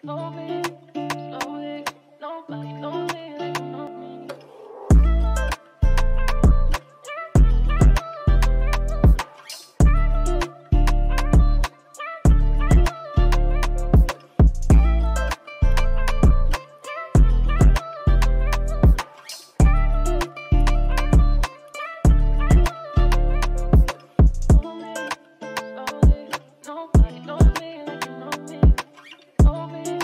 Slowly, slowly, nobody knows me like you know me. Slowly, slowly, nobody knows me like you know me. Slowly,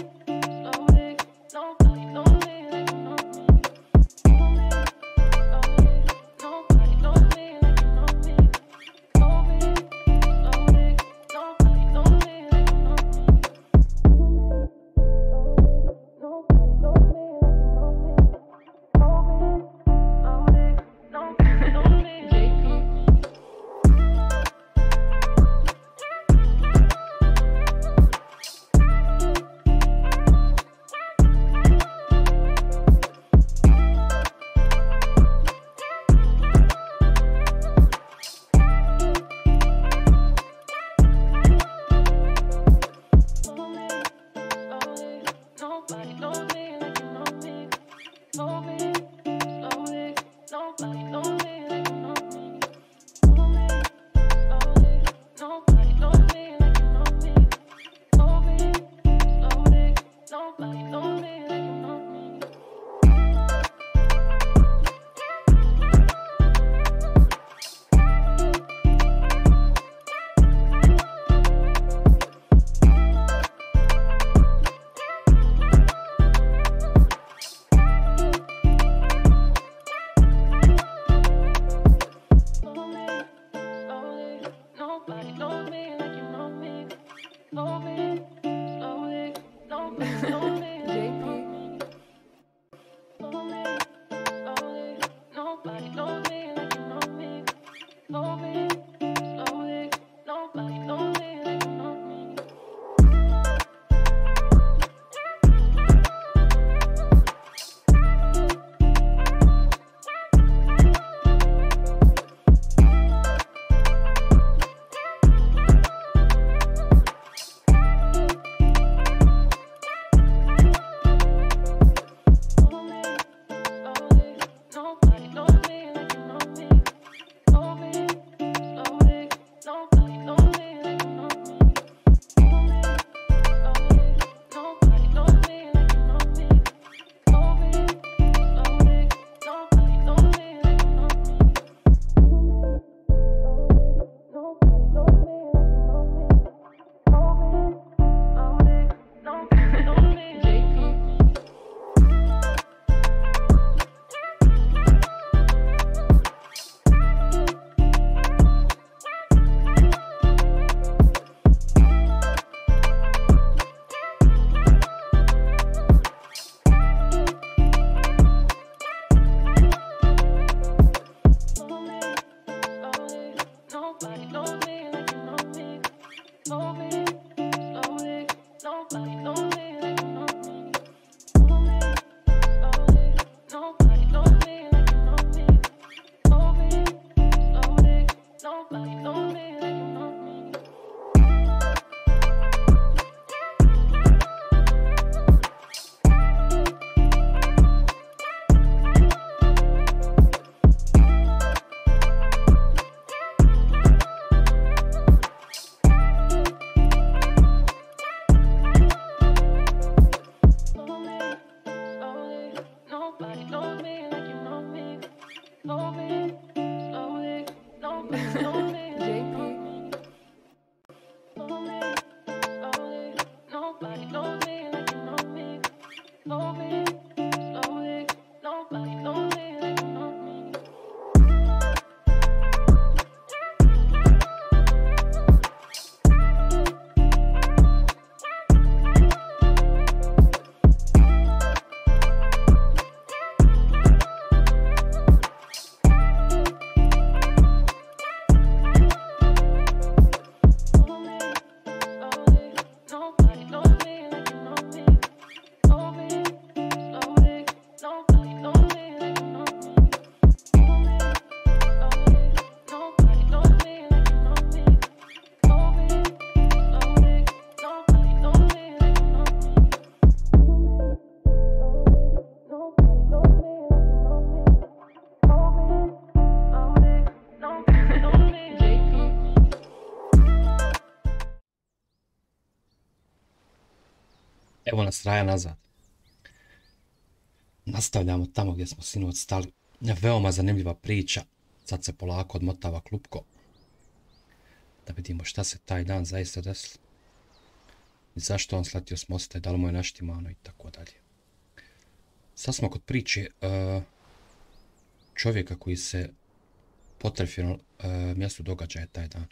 Evo nas raja nazad. Nastavljamo tamo gdje smo sinoć stali. Veoma zanimljiva priča. Sad se polako odmotava klupko. Da vidimo šta se taj dan zaista desilo. I zašto on sletio s mosta i da li mu je naštimano i tako dalje. Sad smo kod priče čovjeka koji se potrefio na mjestu događaja taj dan.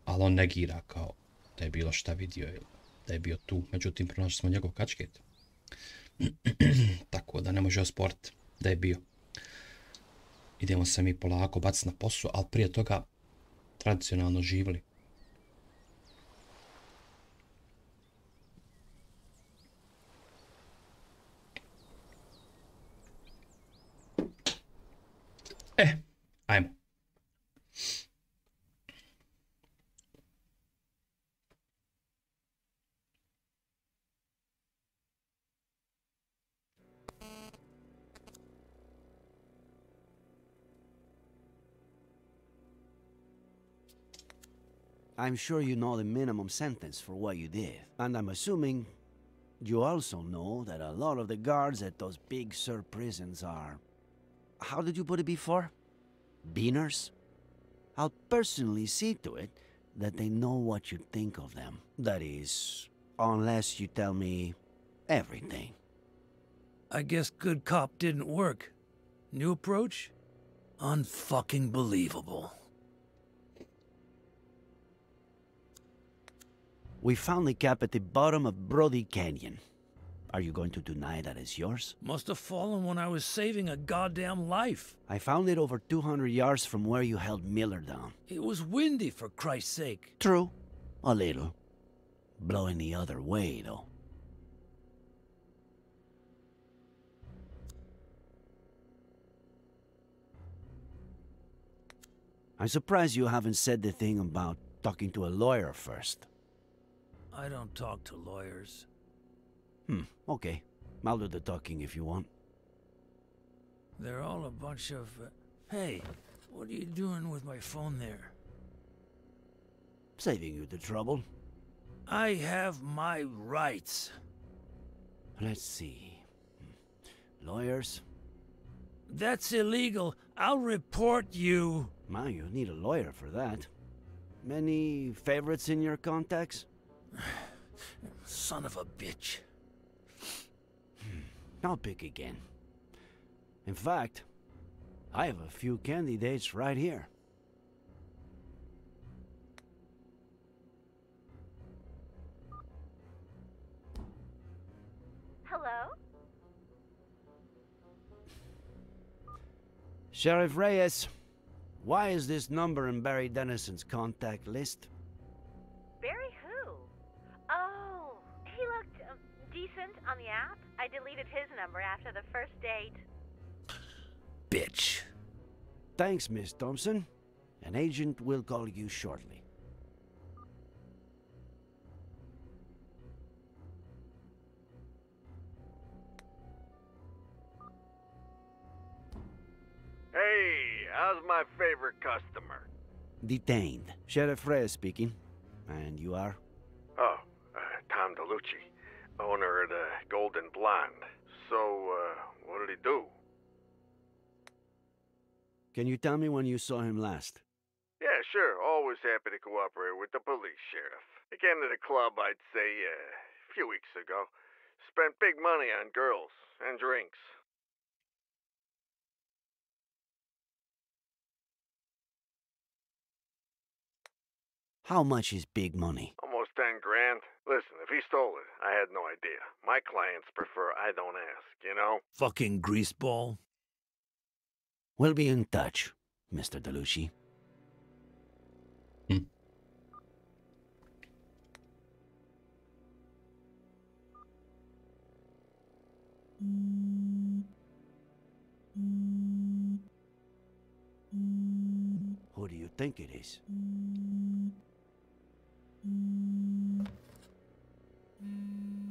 Ali on negira kao da je bilo šta vidio ili da je bio tu. Međutim, pronašli smo njegov kačket. Tako da ne može osporiti da je bio. Idemo se mi polako baciti na posao, ali prije toga tradicionalno živli. Ajmo. I'm sure you know the minimum sentence for what you did. And I'm assuming you also know that a lot of the guards at those big Sur prisons are... How did you put it before? Beaners? I'll personally see to it that they know what you think of them. That is, unless you tell me everything. I guess good cop didn't work. New approach? Unfucking believable. We found the cap at the bottom of Brody Canyon. Are you going to deny that it's yours? Must have fallen when I was saving a goddamn life. I found it over 200 yards from where you held Miller down. It was windy, for Christ's sake. True. A little. Blowing the other way, though. I'm surprised you haven't said the thing about talking to a lawyer first. I don't talk to lawyers. Okay. I'll do the talking if you want. They're all a bunch of... Hey, what are you doing with my phone there? Saving you the trouble. I have my rights. Let's see. Lawyers? That's illegal. I'll report you. Man, you need a lawyer for that. Many favorites in your contacts? Son of a bitch. I'll pick again. In fact, I have a few candidates right here. Hello? Sheriff Reyes, why is this number in Barry Dennison's contact list? Barry who? Oh, he looked decent on the app. I deleted his number after the first date. Bitch. Thanks, Miss Thompson. An agent will call you shortly. Hey, how's my favorite customer? Detained. Sheriff Reyes speaking. And you are? Oh, Tom DeLucci, owner of the Golden Blonde. So, what did he do? Can you tell me when you saw him last? Yeah, sure. Always happy to cooperate with the police, Sheriff. He came to the club, I'd say, a few weeks ago. Spent big money on girls and drinks. How much is big money? Almost 10 grand. Listen, if he stole it, I had no idea. My clients prefer I don't ask, you know? Fucking greaseball. We'll be in touch, Mr. DeLucci. Who do you think it is?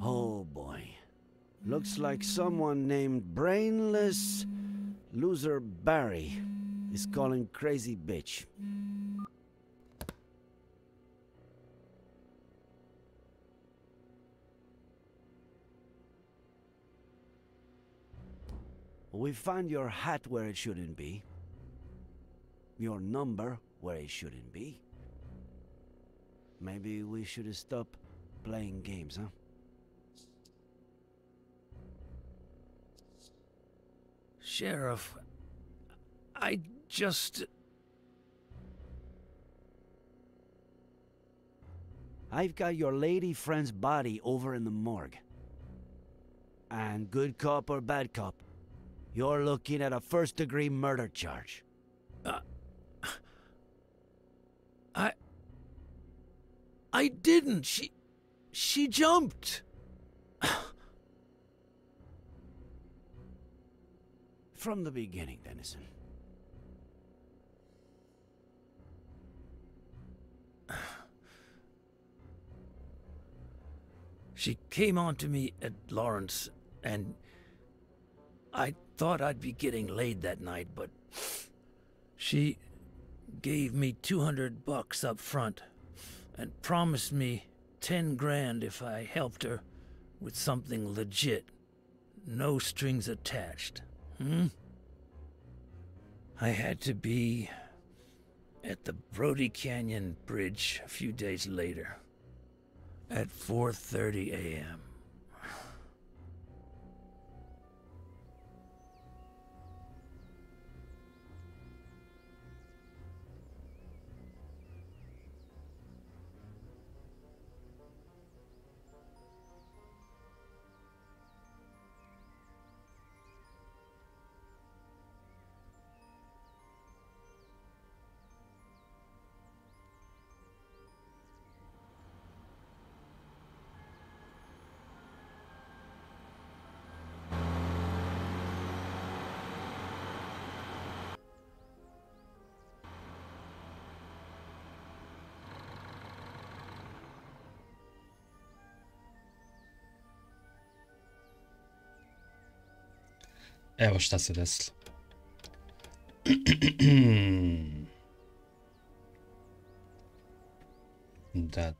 Oh boy. Looks like someone named Brainless Loser Barry is calling crazy bitch. We found your hat where it shouldn't be. Your number where it shouldn't be. Maybe we should stop playing games, huh? Sheriff, I just... I've got your lady friend's body over in the morgue. And good cop or bad cop, you're looking at a first-degree murder charge. I didn't. She jumped. From the beginning, Dennison. She came on to me at Lawrence, and I thought I'd be getting laid that night, but she gave me $200 up front and promised me 10 grand if I helped her with something legit. No strings attached. I had to be at the Brody Canyon Bridge a few days later at 4:30 a.m. Evo šta se desilo. Da.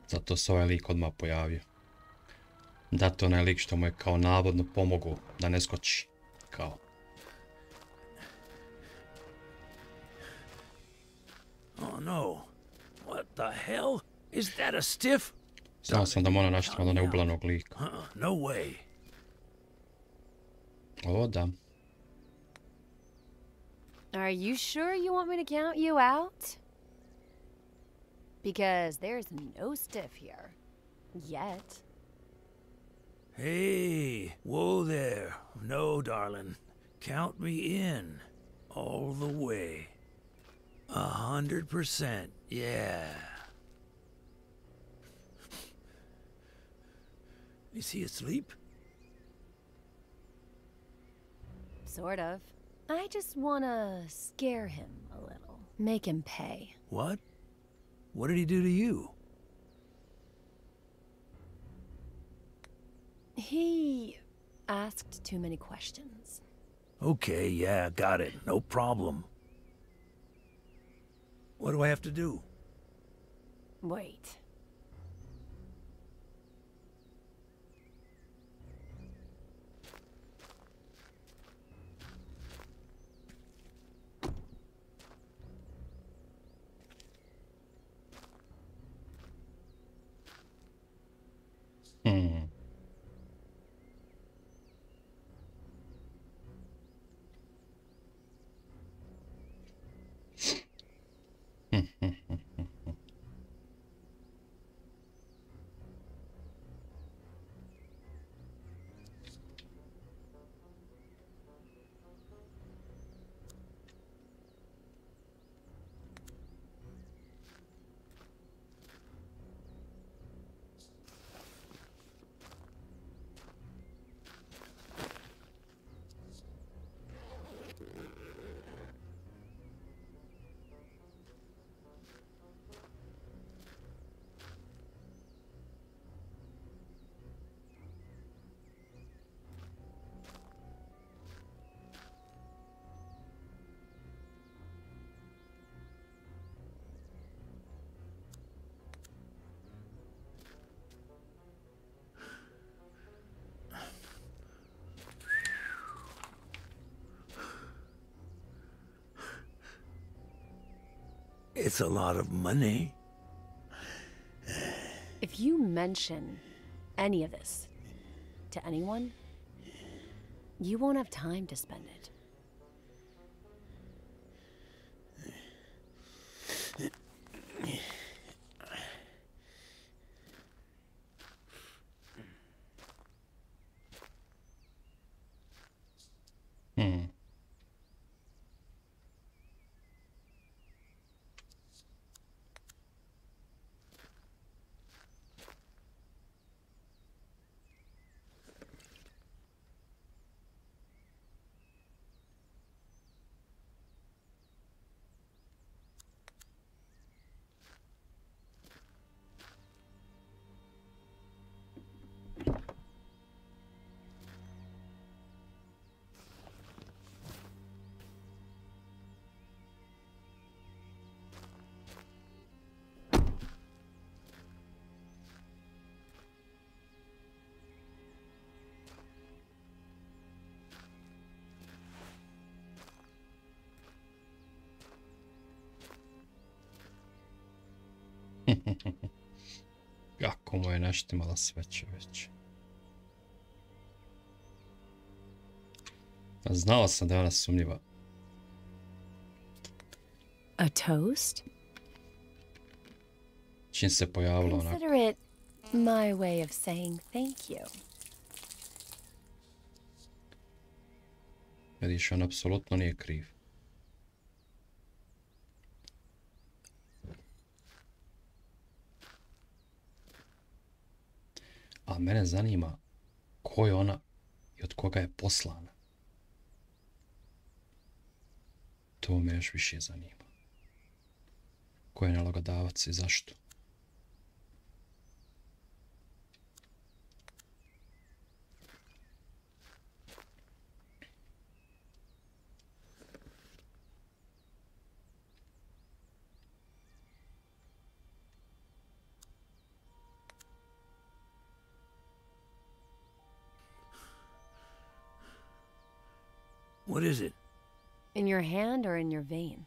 Zato se ovaj lik odmah pojavio. Da, to onaj lik što mu je kao navodno pomogao da ne skoči. Kao. Oh no. What the hell? Is that a stiff? Znao sam da mora našiti od onog ublanog lika. No way. O, da. Are you sure you want me to count you out? Because there's no stiff here. Yet. Hey, whoa there. No, darling. Count me in. All the way. 100%, yeah. Is he asleep? Sort of. I just wanna scare him a little. Make him pay. What? What did he do to you? He asked too many questions. Okay, yeah, got it. No problem. What do I have to do? Wait. It's a lot of money. If you mention any of this to anyone, you won't have time to spend it. Hmm. Kako mu je naštimala sve čoveče. Znao sam da je ona sumnjiva. A toast? Čim se pojavila onako. Consider it my way of saying thank you. Vidiš, on apsolutno nije kriv. A mene zanima ko je ona i od koga je poslana. To me još više zanima. Ko je nalogodavac i zašto? What is it? In your hand or in your vein?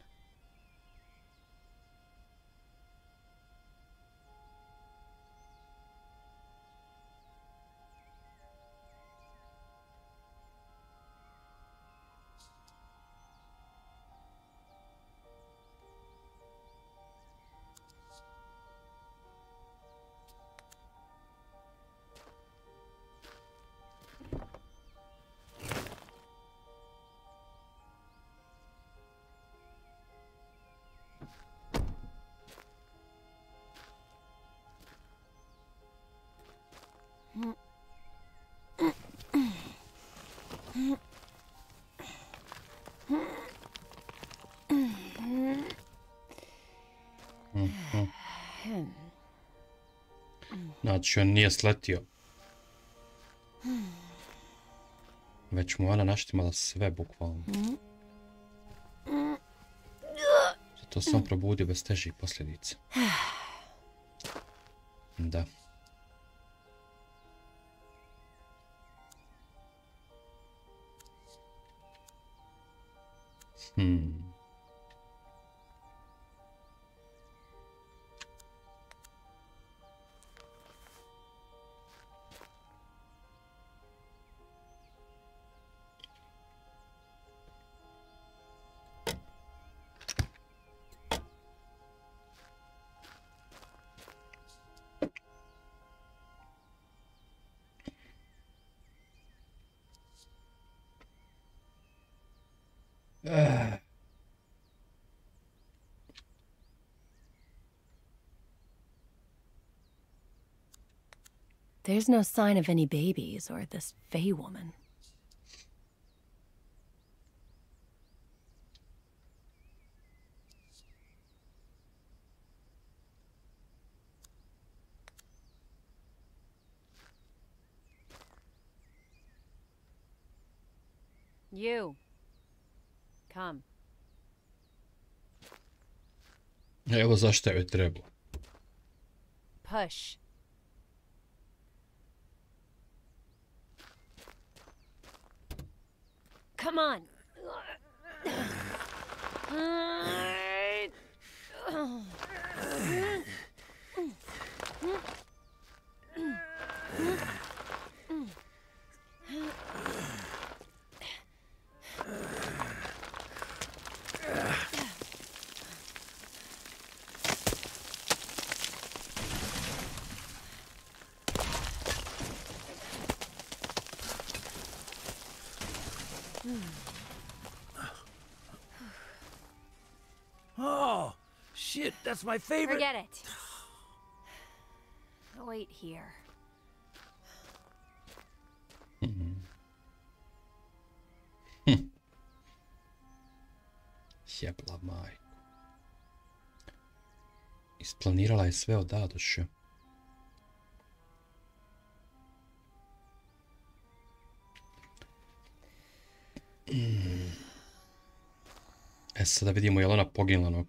Znači, on nije sletio. Već mu ona naštimala sve, bukvalno. Zato sam probudio bez težih posljedica. Da. There's no sign of any babies or this Fey woman. You. Come. Evo zašto joj treba. Push. Come on. Oh, shit, that's my favorite. Forget it. Wait here. Jebla majku. Isplanirala je sve od A do Š. E sada vidimo je li ona poginula. No?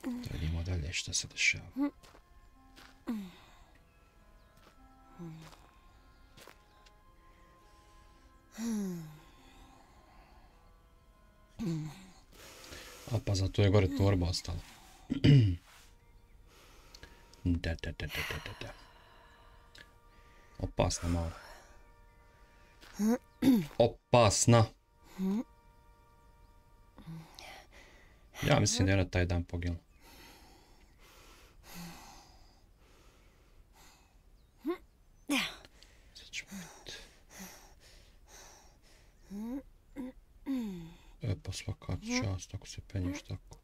Da vidimo dalje što se dešava. A pa zato je gore torba ostala. Da. Opasna malo. Opasna. Ja mislim da je ona taj dan poginula. Sad ćemo vidjeti. Pa svaka čast ako se penješ tako.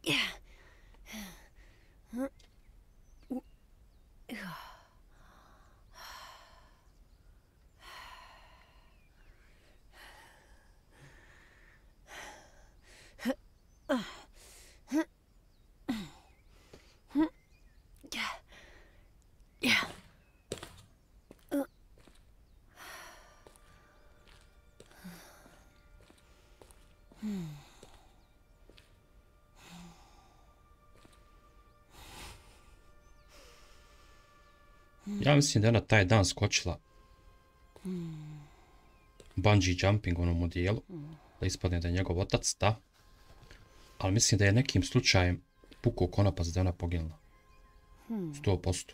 Ja mislim da je ona taj dan skočila bungee jumping u onom modijelu, da ispadne da je njegov otac, da. Ali mislim da je nekim slučajem pukao konopac da je ona poginula. 100%.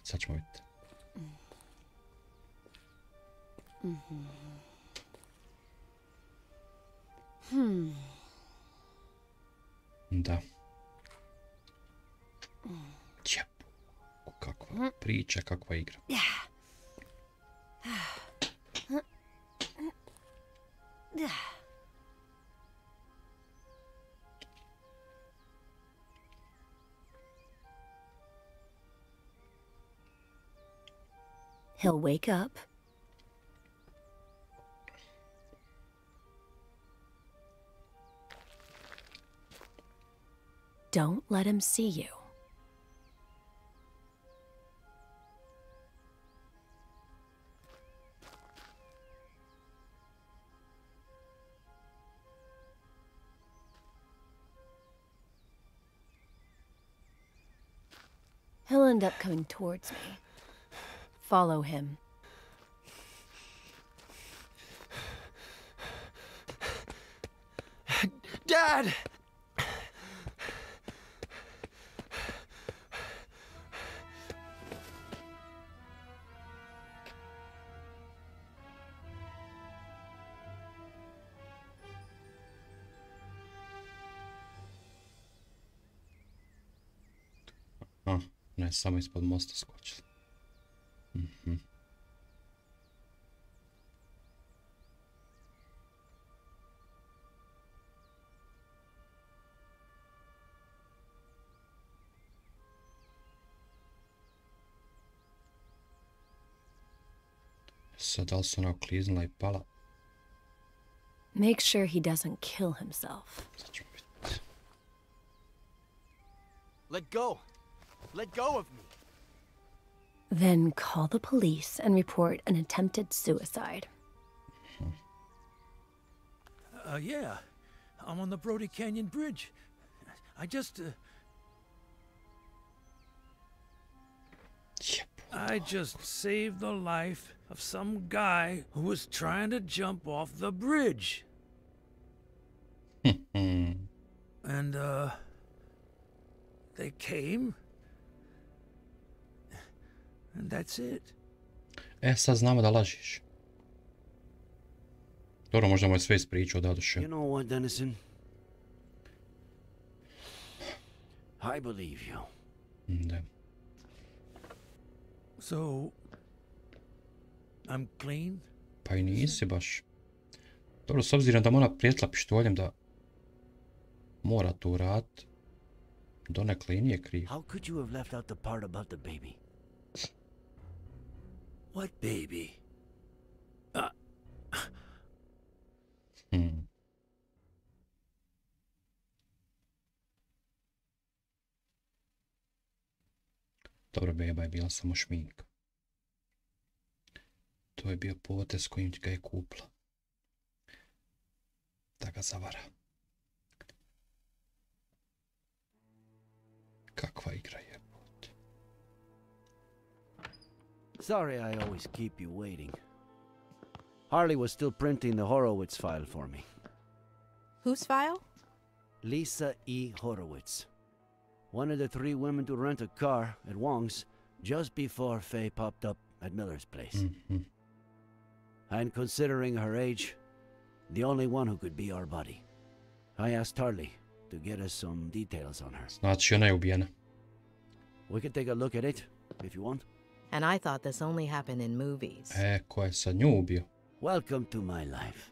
Sad ćemo vidjeti. Da. Jep. Kakva priča, kakva igra. He'll wake up. Don't let him see you. He'll end up coming towards me. Follow him. Dad! Ne, samo ispod mosta skočila. Sad, da li se ona okliznula i pala? Make sure he doesn't kill himself. Sad ćemo vidjeti. Let go! Let go of me! Then call the police and report an attempted suicide. Yeah. I'm on the Brody Canyon Bridge. I just, I just saved the life of some guy who was trying to jump off the bridge. And, they came. And that's it. Sad znamo da lažiš. Dobro, možda mu je sve ispričao da duše. You know what, Dennison? I believe you. Da. So, I'm clean? Pa i nisi baš. Dobro, s obzirom da mu ona prijetila pištoljem da mora tu radit, donekle i nije kriv. How could you have left out the part about the baby? What baby? Dobro, beba je bila samo šminka. To je bio potez kojim ga je kupila. Da ga zavara. Kakva igra je. Sorry I always keep you waiting. Harley was still printing the Horowitz file for me. Whose file? Lisa E. Horowitz. One of the 3 women to rent a car at Wong's just before Faye popped up at Miller's place. And considering her age, the only one who could be our buddy. I asked Harley to get us some details on her. Znači, ona je ubijena. We can take a look at it, if you want. And I thought this only happened in movies. Ko je sad nju ubio? Welcome to my life.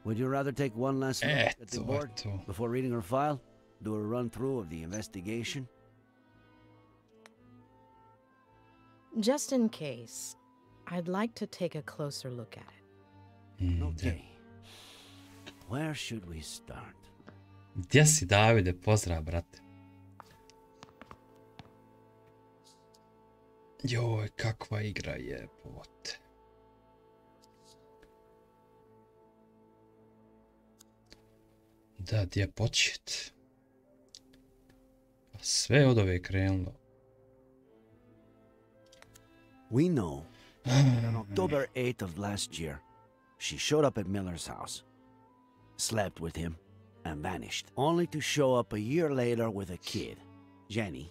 Would you rather take one last look at the board before reading her file? Do a run-through of the investigation? Just in case, I'd like to take a closer look at it. Okay. Where should we start? Gdje si, Davide? Pozdrav, brate. Joj, kakva igra je, pote. Da, gdje počet? Sve od ove krenulo. We know that on October 8th of last year, she showed up at Miller's house, slept with him, and vanished, only to show up a year later with a kid, Jenny,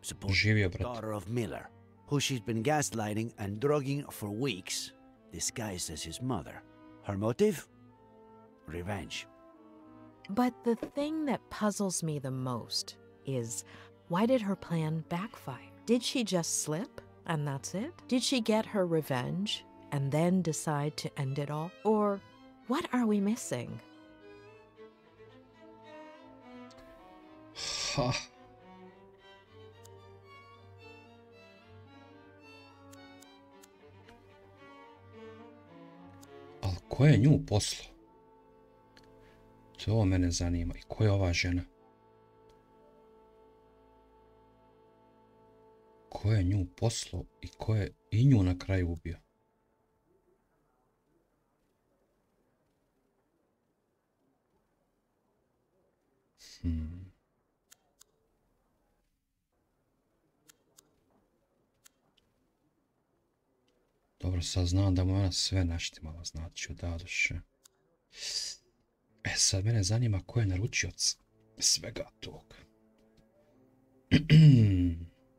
supposedly daughter of Miller, who she's been gaslighting and drugging for weeks, disguised as his mother. Her motive? Revenge. But the thing that puzzles me the most is, why did her plan backfire? Did she just slip and that's it? Did she get her revenge and then decide to end it all? Or what are we missing? Ha. Ali ko je nju poslao? To mene zanima. I ko je ova žena? Ko je nju poslao i ko je i nju na kraju ubio? Dobro, sad znam da mu ona sve naštimala, znači odaduše. Sad mene zanima ko je naručioc svega tog.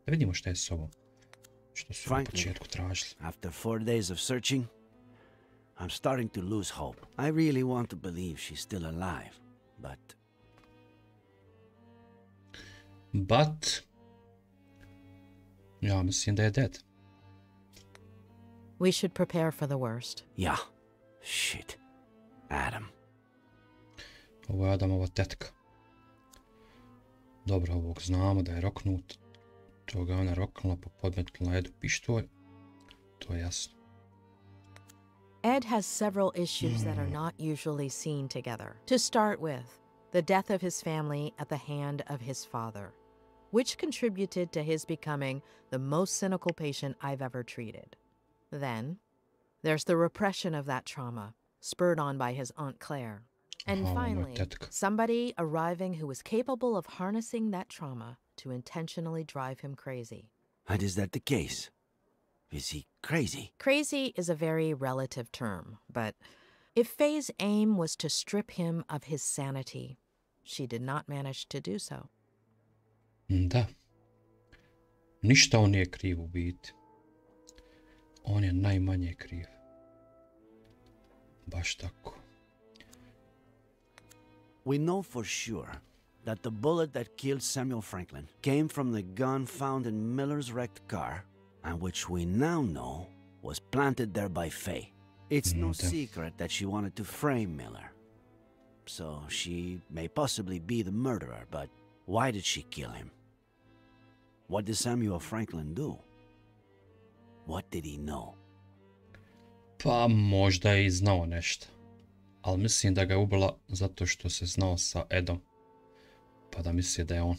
Da vidimo šta je s ovom. Što su na početku tražili. After 4 days of searching, I'm starting to lose hope. I really want to believe she's still alive, but... Ja mislim da je dead. We should prepare for the worst. Yeah. Shit. Adam. Ovo je Adamova tetka. Dobro, ovog znamo da je roknut. Toga ona roknula pa podmetnula Edu pištolj. To je jasno. Ed has several issues that are not usually seen together. To start with, the death of his family at the hand of his father, which contributed to his becoming the most cynical patient I've ever treated. Then, there's the repression of that trauma, spurred on by his Aunt Claire. And finally, somebody arriving who was capable of harnessing that trauma to intentionally drive him crazy. And is that the case? Is he crazy? Crazy is a very relative term, but if Faye's aim was to strip him of his sanity, she did not manage to do so. Da. Ništa on nije kriv u biti. On je najmanje kriv. Baš tako. We know for sure that the bullet that killed Samuel Franklin came from the gun found in Miller's wrecked car, and which we now know was planted there by Faye. It's no secret that she wanted to frame Miller. So she may possibly be the murderer, but why did she kill him? What did Samuel Franklin do? What did he know? Pa možda je i znao nešto. Ali mislim da ga je ubila zato što se znao sa Edom. Pa da misli da je on.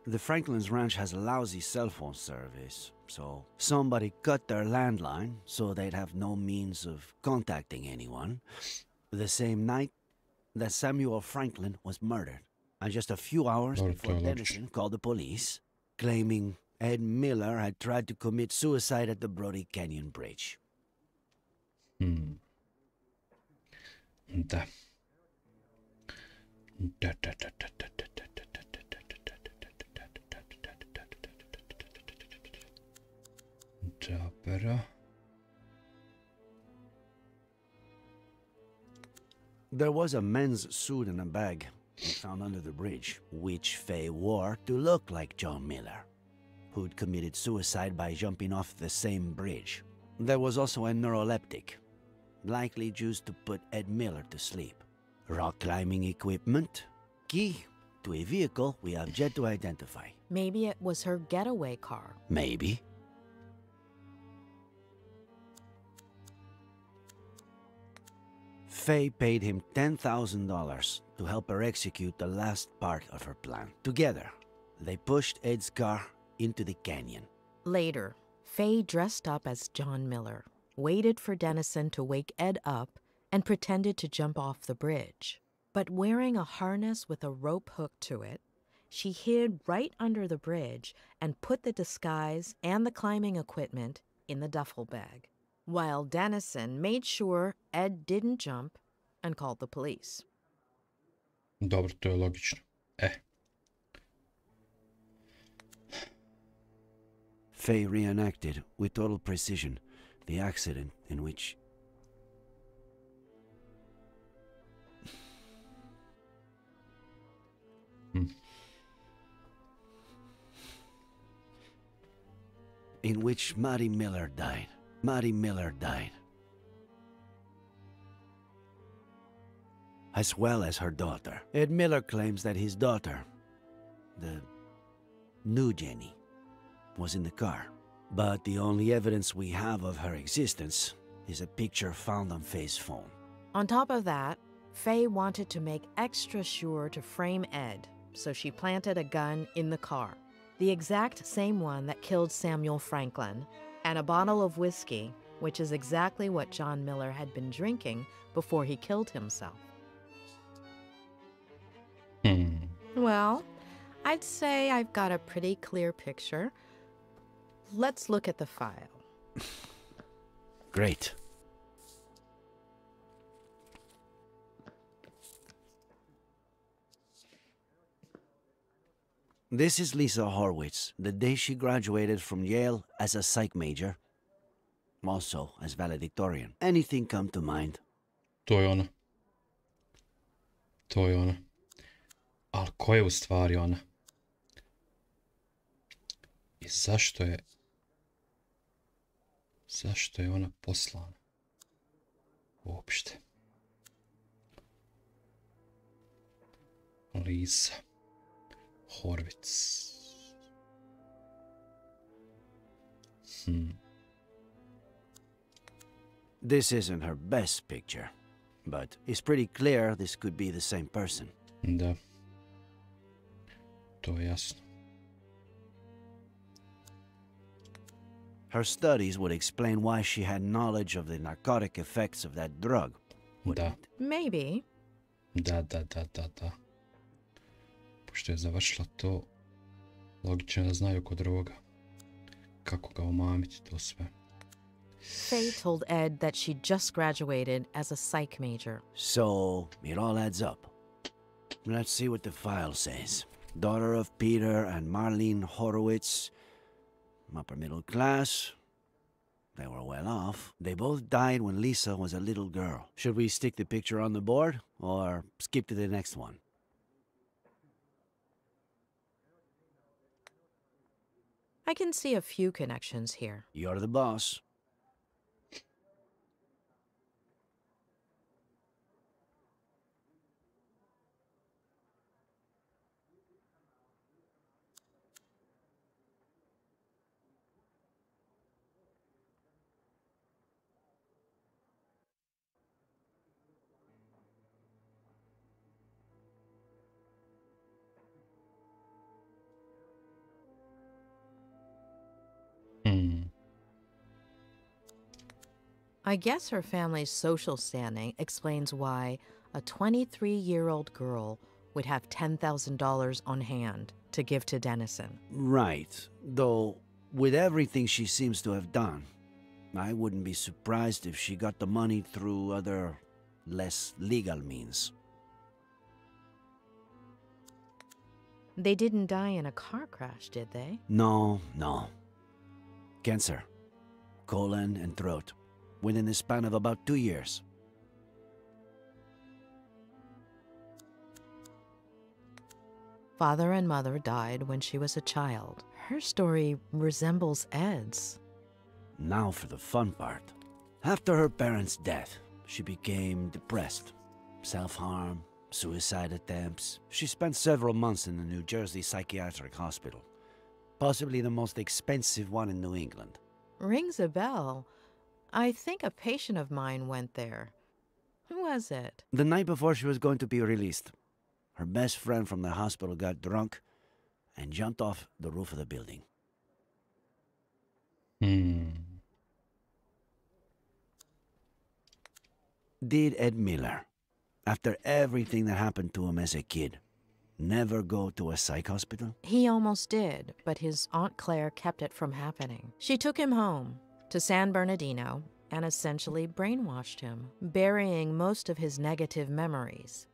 The Franklin's ranch has a lousy cell phone service, so somebody cut their landline so they'd have no means of contacting anyone. The same night that Samuel Franklin was murdered, and just a few hours before Dennison called the police, claiming Ed Miller had tried to commit suicide at the Brody Canyon Bridge. Da. Dobro. There was a men's suit in a bag found under the bridge, which Faye wore to look like John Miller, who'd committed suicide by jumping off the same bridge. There was also a neuroleptic, likely used to put Ed Miller to sleep. Rock climbing equipment, key to a vehicle we have yet to identify. Maybe it was her getaway car. Maybe. Faye paid him $10,000 to help her execute the last part of her plan. Together, they pushed Ed's car into the canyon. Later, Faye dressed up as John Miller, waited for Dennison to wake Ed up, and pretended to jump off the bridge. But wearing a harness with a rope hook to it, she hid right under the bridge and put the disguise and the climbing equipment in the duffel bag, while Dennison made sure Ed didn't jump and called the police. Dobro, to je logično. Faye reenacted with total precision the accident in which Mattie Miller died. Mattie Miller died. As well as her daughter. Ed Miller claims that his daughter, the new Jenny, was in the car. But the only evidence we have of her existence is a picture found on Faye's phone. On top of that, Faye wanted to make extra sure to frame Ed, so she planted a gun in the car, the exact same one that killed Samuel Franklin, and a bottle of whiskey, which is exactly what John Miller had been drinking before he killed himself. Well, I'd say I've got a pretty clear picture. Let's look at the file. Great. This is Lisa Horwitz, the day she graduated from Yale as a psych major, also as valedictorian. Anything come to mind? To je ona. To je ona. Ali ko je u stvari ona? I zašto je... Zašto je ona poslana? Uopšte. Lisa Horwitz. This isn't her best picture, but it's pretty clear this could be the same person. Da. To je jasno. Her studies would explain why she had knowledge of the narcotic effects of that drug. Da. Maybe. Da. Pošto je završila to, logično je da znaju kod droga. kako ga omamiti to sve. Faye told Ed that she just graduated as a psych major. So, it all adds up. Let's see what the file says. Daughter of Peter and Marlene Horowitz. Upper middle class. They were well off. They both died when Lisa was a little girl. Should we stick the picture on the board, or skip to the next one? I can see a few connections here. You're the boss. I guess her family's social standing explains why a 23-year-old girl would have $10,000 on hand to give to Dennison. Right. Though, with everything she seems to have done, I wouldn't be surprised if she got the money through other, less legal means. They didn't die in a car crash, did they? No. Cancer. Colon and throat. Within the span of about 2 years. Father and mother died when she was a child. Her story resembles Ed's. Now for the fun part. After her parents' death, she became depressed. Self-harm, suicide attempts. She spent several months in the New Jersey Psychiatric Hospital. Possibly the most expensive one in New England. Rings a bell. I think a patient of mine went there. Who was it? The night before she was going to be released, her best friend from the hospital got drunk and jumped off the roof of the building. Did Ed Miller, after everything that happened to him as a kid, never go to a psych hospital? He almost did, but his Aunt Claire kept it from happening. She took him home to San Bernardino and essentially brainwashed him, burying most of his negative memories.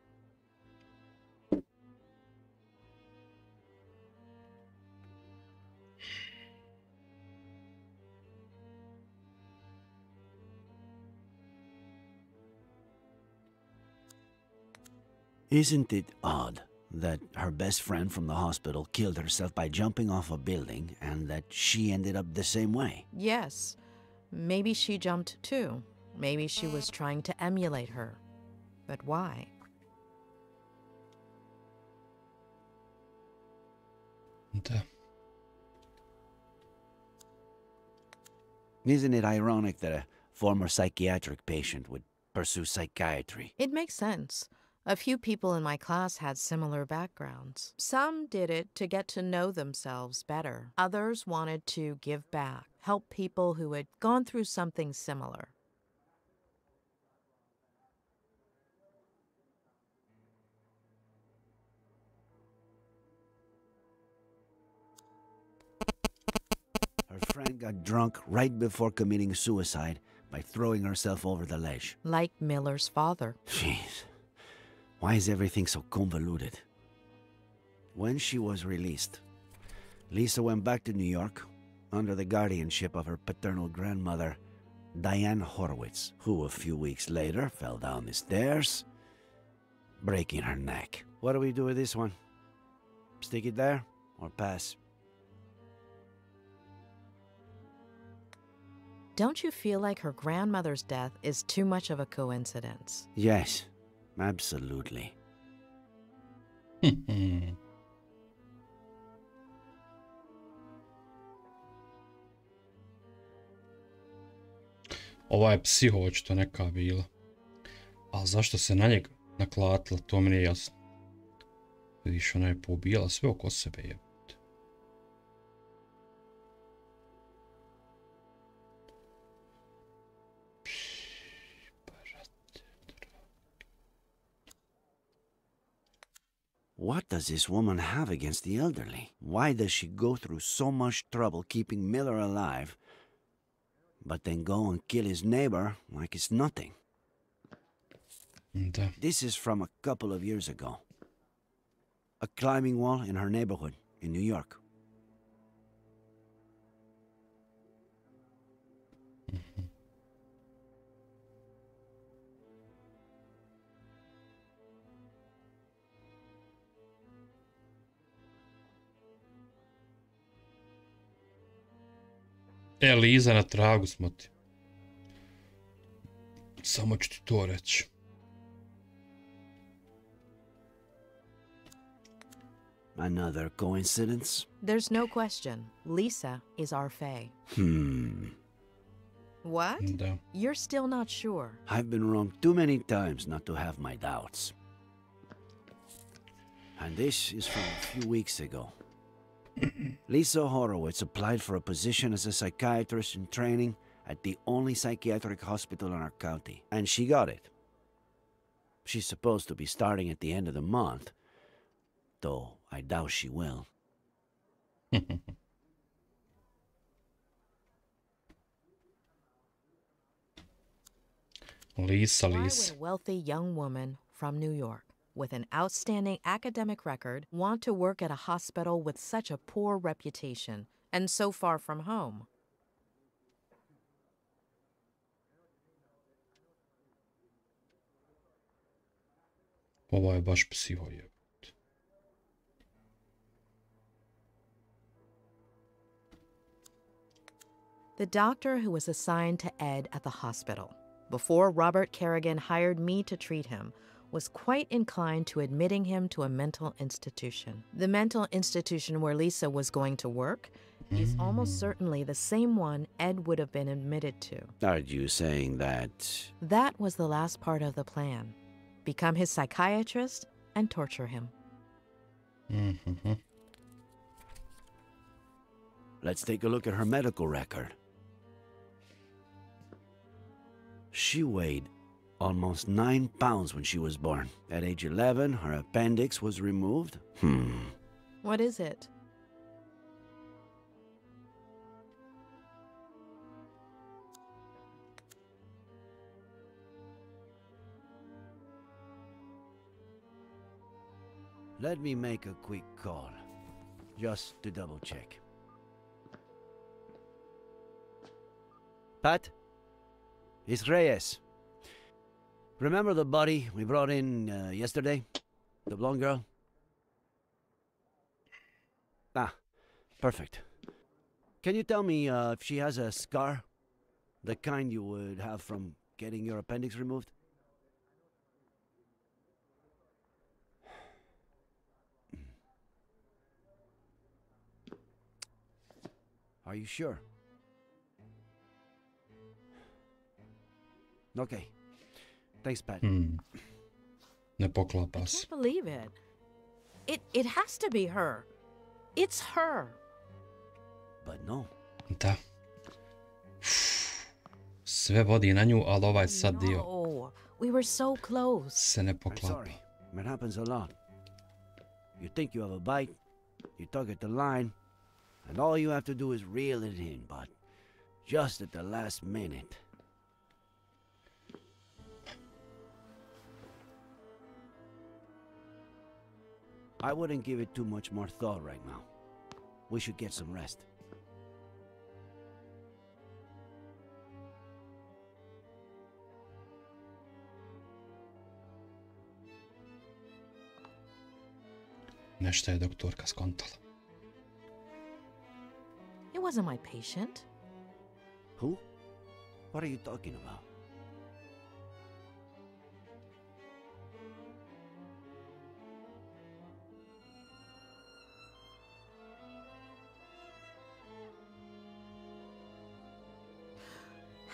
Isn't it odd that her best friend from the hospital killed herself by jumping off a building and that she ended up the same way? Yes, maybe she jumped too. Maybe she was trying to emulate her. But why? Da. Isn't it ironic that a former psychiatric patient would pursue psychiatry? It makes sense. A few people in my class had similar backgrounds. Some did it to get to know themselves better. Others wanted to give back, help people who had gone through something similar. Her friend got drunk right before committing suicide by throwing herself over the ledge. Like Miller's father. Jeez. Why is everything so convoluted? When she was released, Lisa went back to New York under the guardianship of her paternal grandmother, Diane Horowitz, who a few weeks later fell down the stairs, breaking her neck. What do we do with this one? Stick it there or pass? Don't you feel like her grandmother's death is too much of a coincidence? Yes, absolutely. Ova je psiho očito neka bila. A zašto se na njega naklatila, to mi nije jasno. Vidiš, ona je poubijala sve oko sebe, je. What does this woman have against the elderly? Why does she go through so much trouble keeping Miller alive, but then go and kill his neighbor like it's nothing? Da. This is from a couple of years ago. A climbing wall in her neighborhood in New York. Liza, na tragu smo ti. Samo ću ti to reći. Another coincidence? There's no question. Lisa is our Fae. What? Da. You're still not sure. I've been wrong too many times not to have my doubts. And this is from a few weeks ago. Lisa Horowitz applied for a position as a psychiatrist in training at the only psychiatric hospital in our county, and she got it. She's supposed to be starting at the end of the month, though I doubt she will. Lisa, Why Lisa. would a wealthy young woman from New York with an outstanding academic record want to work at a hospital with such a poor reputation and so far from home? Ovo je baš psiho jebut. The doctor who was assigned to Ed at the hospital before Robert Kerrigan hired me to treat him was quite inclined to admitting him to a mental institution. The mental institution where Lisa was going to work is almost certainly the same one Ed would have been admitted to. Are you saying that... That was the last part of the plan. Become his psychiatrist and torture him. Let's take a look at her medical record. She weighed almost 9 pounds when she was born. At age 11, her appendix was removed. What is it? Let me make a quick call, just to double check. Pat? It's Reyes. Remember the body we brought in yesterday? The blonde girl? Ah, perfect. Can you tell me if she has a scar? The kind you would have from getting your appendix removed? Are you sure? Okay. Thanks, Pat. Ne poklapa I se. can't believe it. It has to be her. It's her. But no. Da. Sve vodi na nju, ali ovaj sad dio No, we were so close. se ne I'm poklapa. sorry. It happens a lot. You think you have a bite, you tug at the line, and all you have to do is reel it in, but just at the last minute. I wouldn't give it too much more thought right now. We should get some rest. Nešto je doktorka skontala. It wasn't my patient. Who? What are you talking about?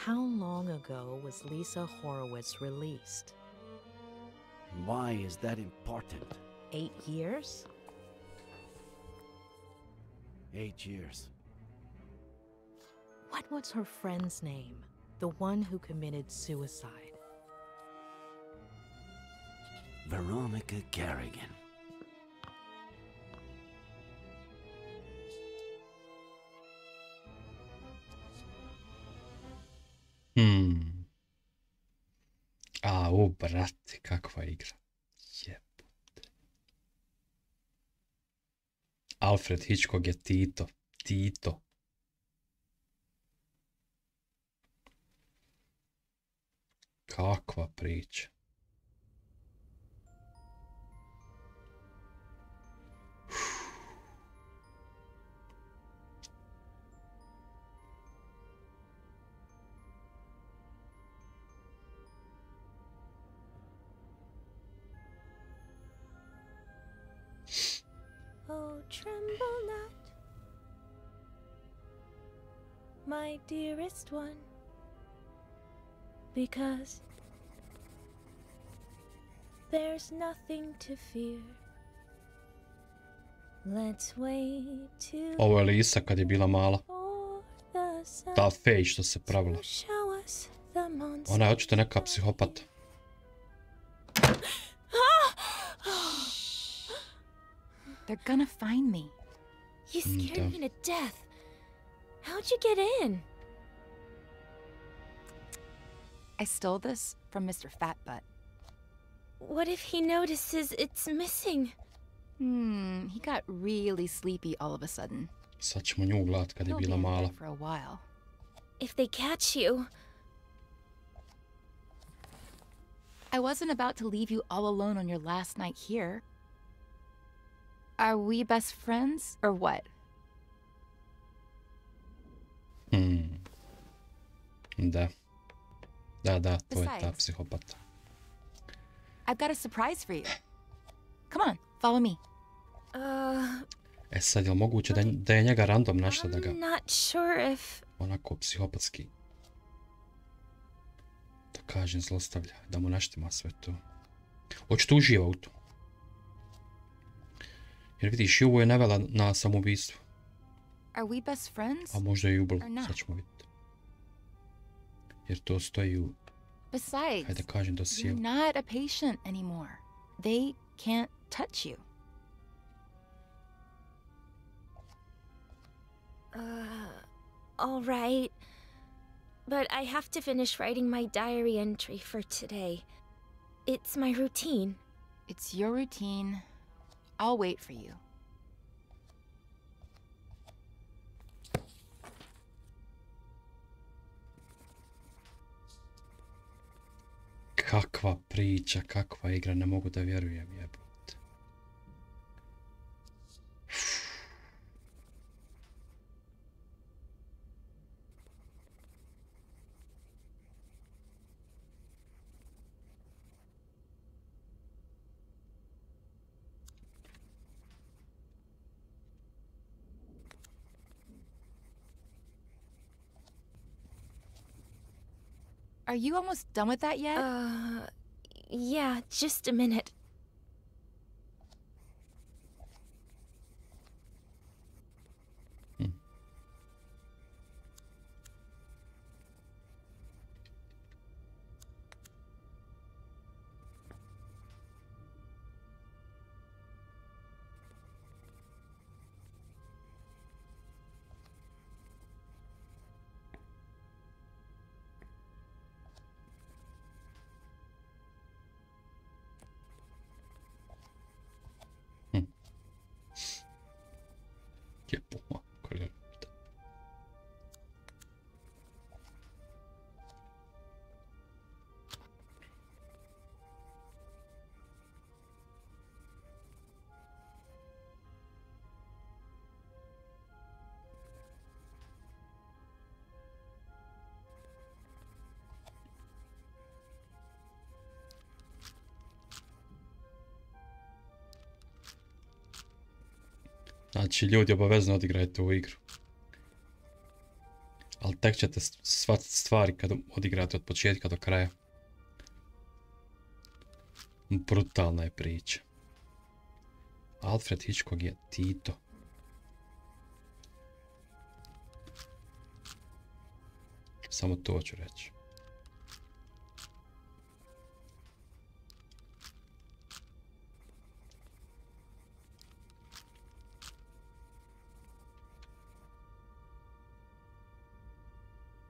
How long ago was Lisa Horowitz released? Why is that important? 8 years? 8 years. What was her friend's name? The one who committed suicide. Veronica Kerrigan. Kakva igra. Jebote. Alfred Hitchcock je Tito. Tito. Kakva priča. Oh, tremble not, my dearest one, because there's nothing to fear. Let's wait till Ovo je Lisa kad je bila mala. the sun Ta fej što se pravila. to show us the monster. Ona je očito neka psihopata. They're gonna find me. You scared da. me to death. How'd you get in? I stole this from Mr. Fatbutt. What if he notices it's missing? He got really sleepy all of a sudden. Sad ćemo nju gledat kad je He'll be bila in mala. bed for a while. If they catch you, I wasn't about to leave you all alone on your last night here. Are we best friends or what? Da. Da, to je ta Besides. psihopata. I've got a surprise for you. Come on, follow me. E sad, je li moguće da je njega random našla da ga I'm not sure if... onako psihopatski, da kažem, zlostavlja, da mu naštima sve to. Očito uživa u to. Jer vidiš, i ovo je navela na samoubistvo. Are we best friends? A možda je i ubila, Or not. sad ćemo vidjeti. Jer to stoji u, Besides, hajde da kažem, you're dosijelu. not a patient anymore. They can't touch you. All right. But I have to finish writing my diary entry for today. It's my routine. It's your routine. I'll wait for you. Kakva priča, kakva igra, ne mogu da vjerujem, jebote. Are you almost done with that yet? Yeah, just a minute. Jebo, kolega. Znači, ljudi, obavezno odigrajte ovu igru. Ali tek ćete shvatiti stvari kad odigrate od početka do kraja. Brutalna je priča. Alfred Hitchcock je Tito. Samo to ću reći.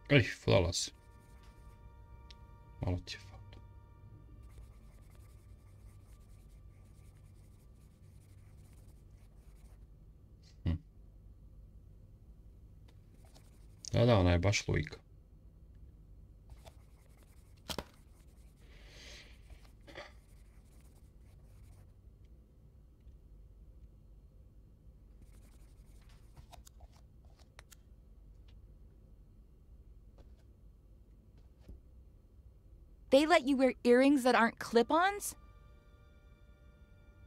Ej, flawless. Malo ti je falilo. Da, ona je baš lujka. They let you wear earrings that aren't clip-ons?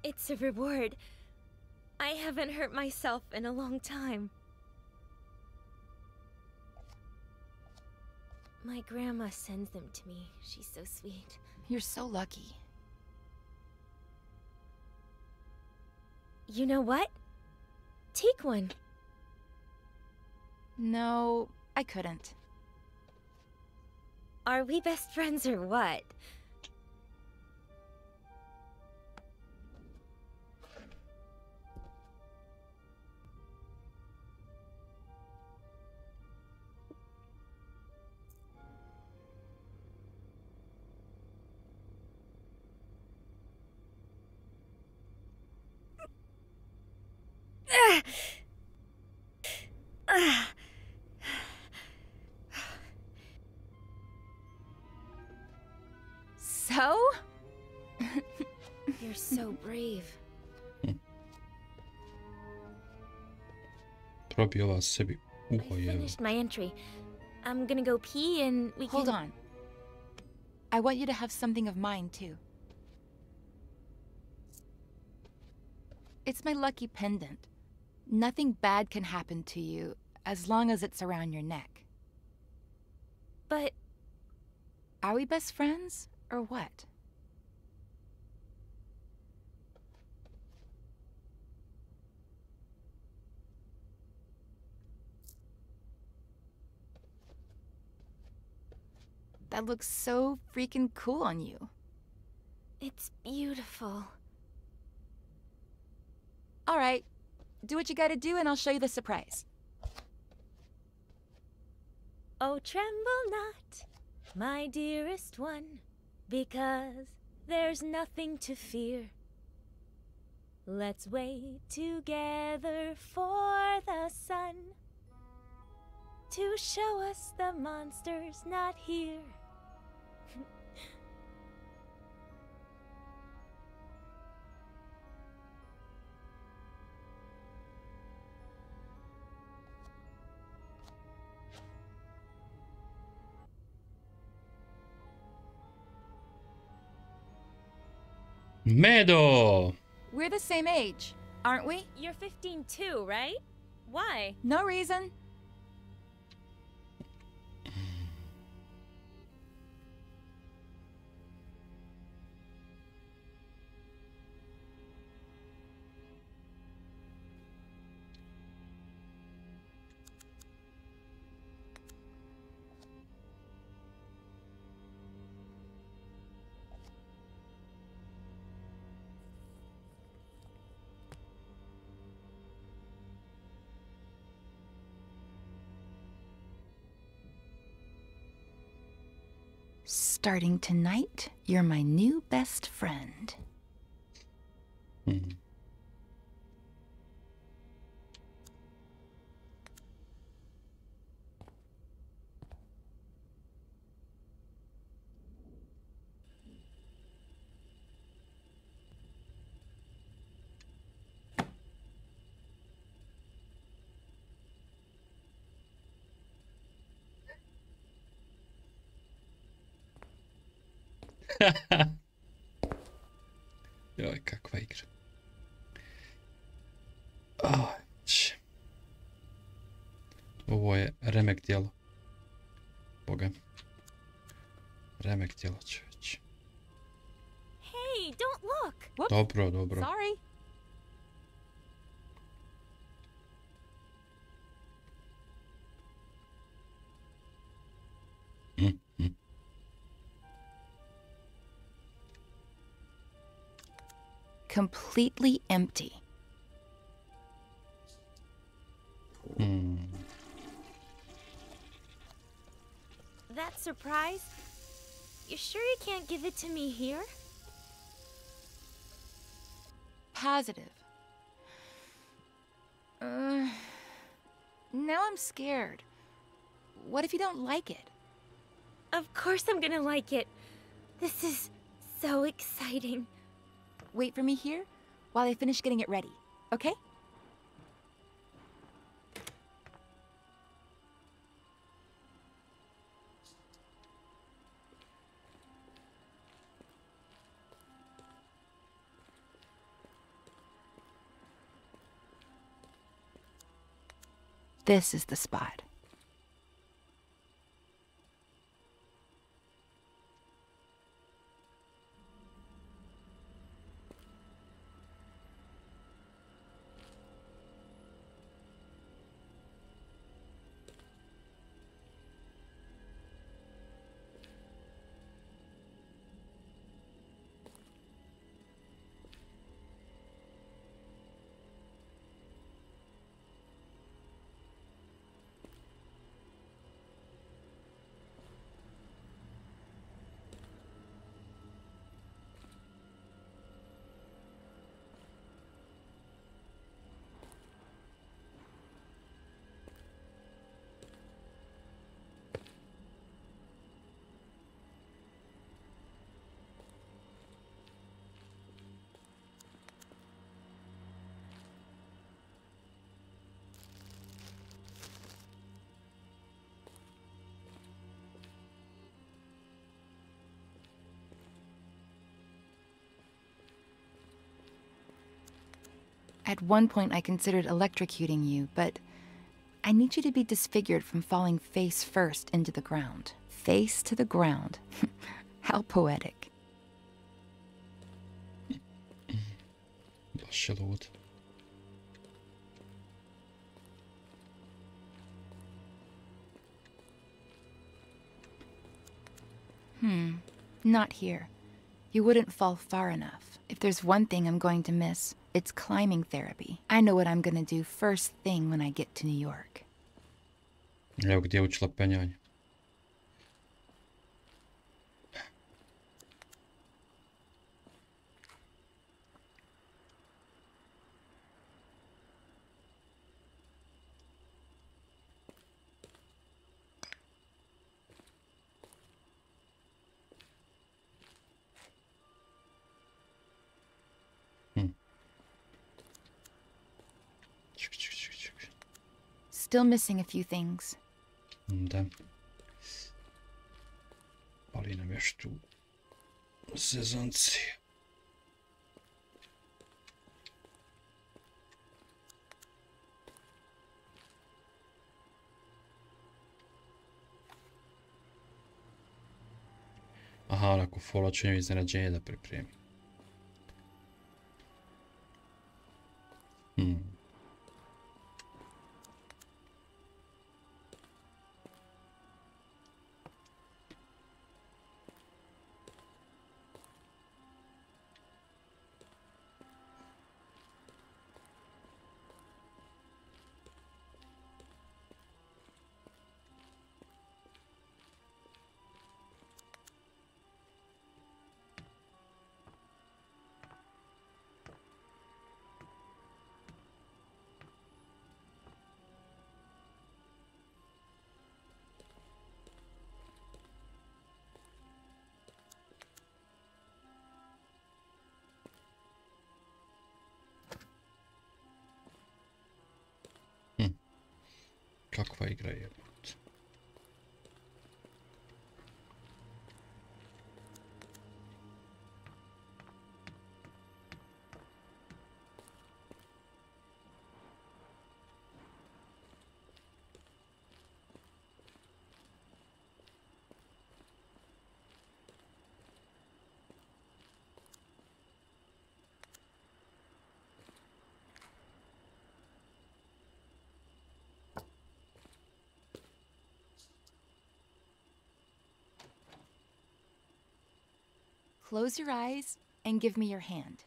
It's a reward. I haven't hurt myself in a long time. My grandma sends them to me. She's so sweet. You're so lucky. You know what? Take one. No, I couldn't. Are we best friends or what? So? You're so brave. Probi ova sebi I uho jeva. finished my entry. I'm gonna go pee and we Hold can... on. I want you to have something of mine, too. It's my lucky pendant. Nothing bad can happen to you as long as it's around your neck. But... Are we best friends, or what? That looks so freaking cool on you. it's beautiful. All right, do what you gotta do and I'll show you the surprise. Oh, tremble not, my dearest one, because there's nothing to fear. Let's wait together for the sun to show us the monster's not here. Medo! We're the same age, aren't we? You're 15 too, right? Why? No reason. Starting tonight, you're my new best friend. Joj, kakva igra. Ać. Ovo je remek djelo. Boga. Remek djelo, čovječ. Hey, don't look! Whoops. Dobro, dobro. Sorry. Completely empty. That surprise? You sure you can't give it to me here? Positive. Now I'm scared. What if you don't like it? Of course I'm gonna like it. This is so exciting. Wait for me here while I finish getting it ready, okay? This is the spot. At one point, I considered electrocuting you, but I need you to be disfigured from falling face first into the ground. Face to the ground. How poetic. Baš je lud. Not here. You wouldn't fall far enough. If there's one thing I'm going to miss, it's climbing therapy. I know what I'm gonna do first thing when I get to New York. Evo gdje je učila penjanje. Still missing a few things. Da. Pali nam još tu sezonci. Aha, onako fola ću njoj iznenađenje da pripremi. Kakva igra je? Close your eyes and give me your hand.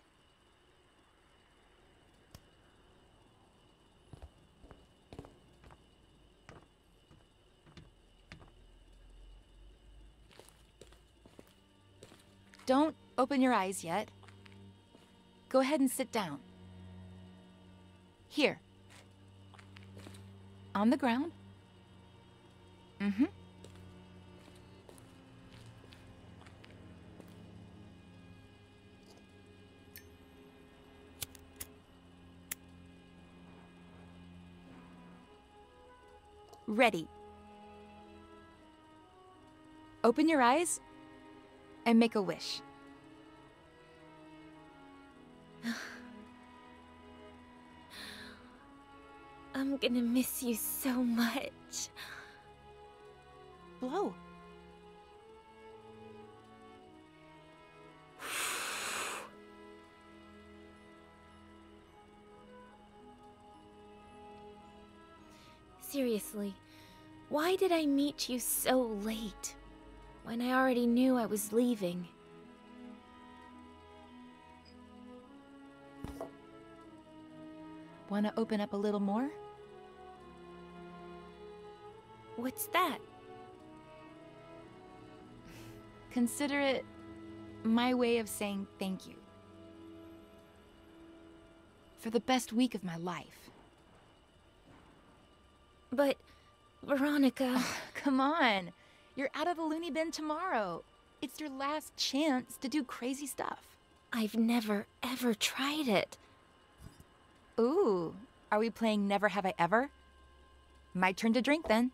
Don't open your eyes yet. Go ahead and sit down. Here. On the ground. Mm-hmm. Ready. Open your eyes and make a wish. I'm gonna miss you so much. Blow. Seriously, why did I meet you so late? When I already knew I was leaving. Want to open up a little more? What's that? Consider it my way of saying thank you. For the best week of my life. But, Veronica... Come on. You're out of the loony bin tomorrow. It's your last chance to do crazy stuff. I've never, ever tried it. Ooh, are we playing Never Have I Ever? My turn to drink then.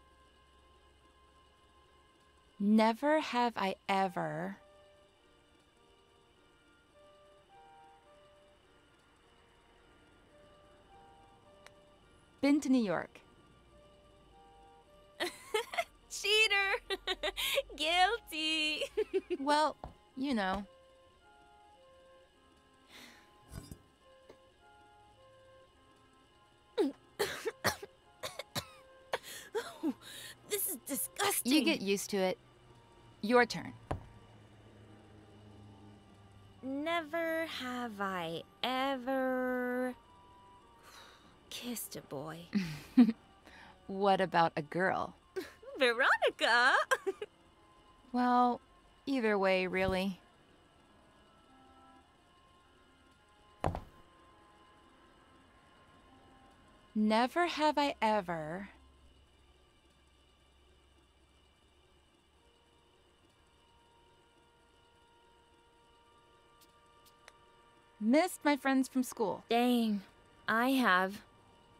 Never have I ever... been to New York. Cheater! Guilty! Well, you know. Oh, this is disgusting. You get used to it. Your turn. Never have I ever kissed a boy. What about a girl? Veronica! Well, either way, really. Never have I ever... missed my friends from school. Dang, I have.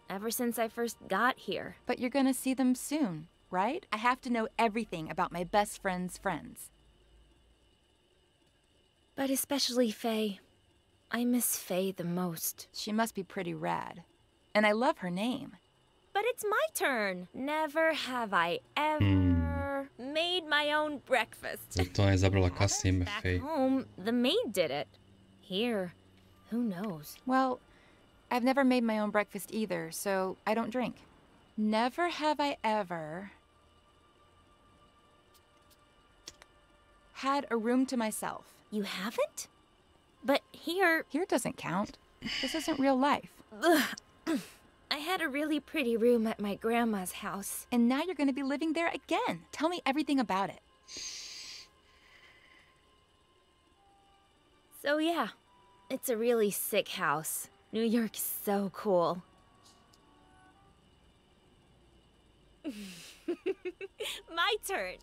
Ever since I first got here. But you're gonna see them soon, right? I have to know everything about my best friend's friends. But especially Faye. I miss Faye the most. She must be pretty rad. And I love her name. But it's my turn. Never have I ever made my own breakfast. Zato je izabrala kasnije ime Back Faye. home, the maid did it. Here, who knows? Well, I've never made my own breakfast either, so I don't drink. Never have I ever had a room to myself. You haven't? But here... Here doesn't count. This isn't real life. I had a really pretty room at my grandma's house. And now you're going to be living there again. Tell me everything about it. So yeah, it's a really sick house. New York is so cool. My turn.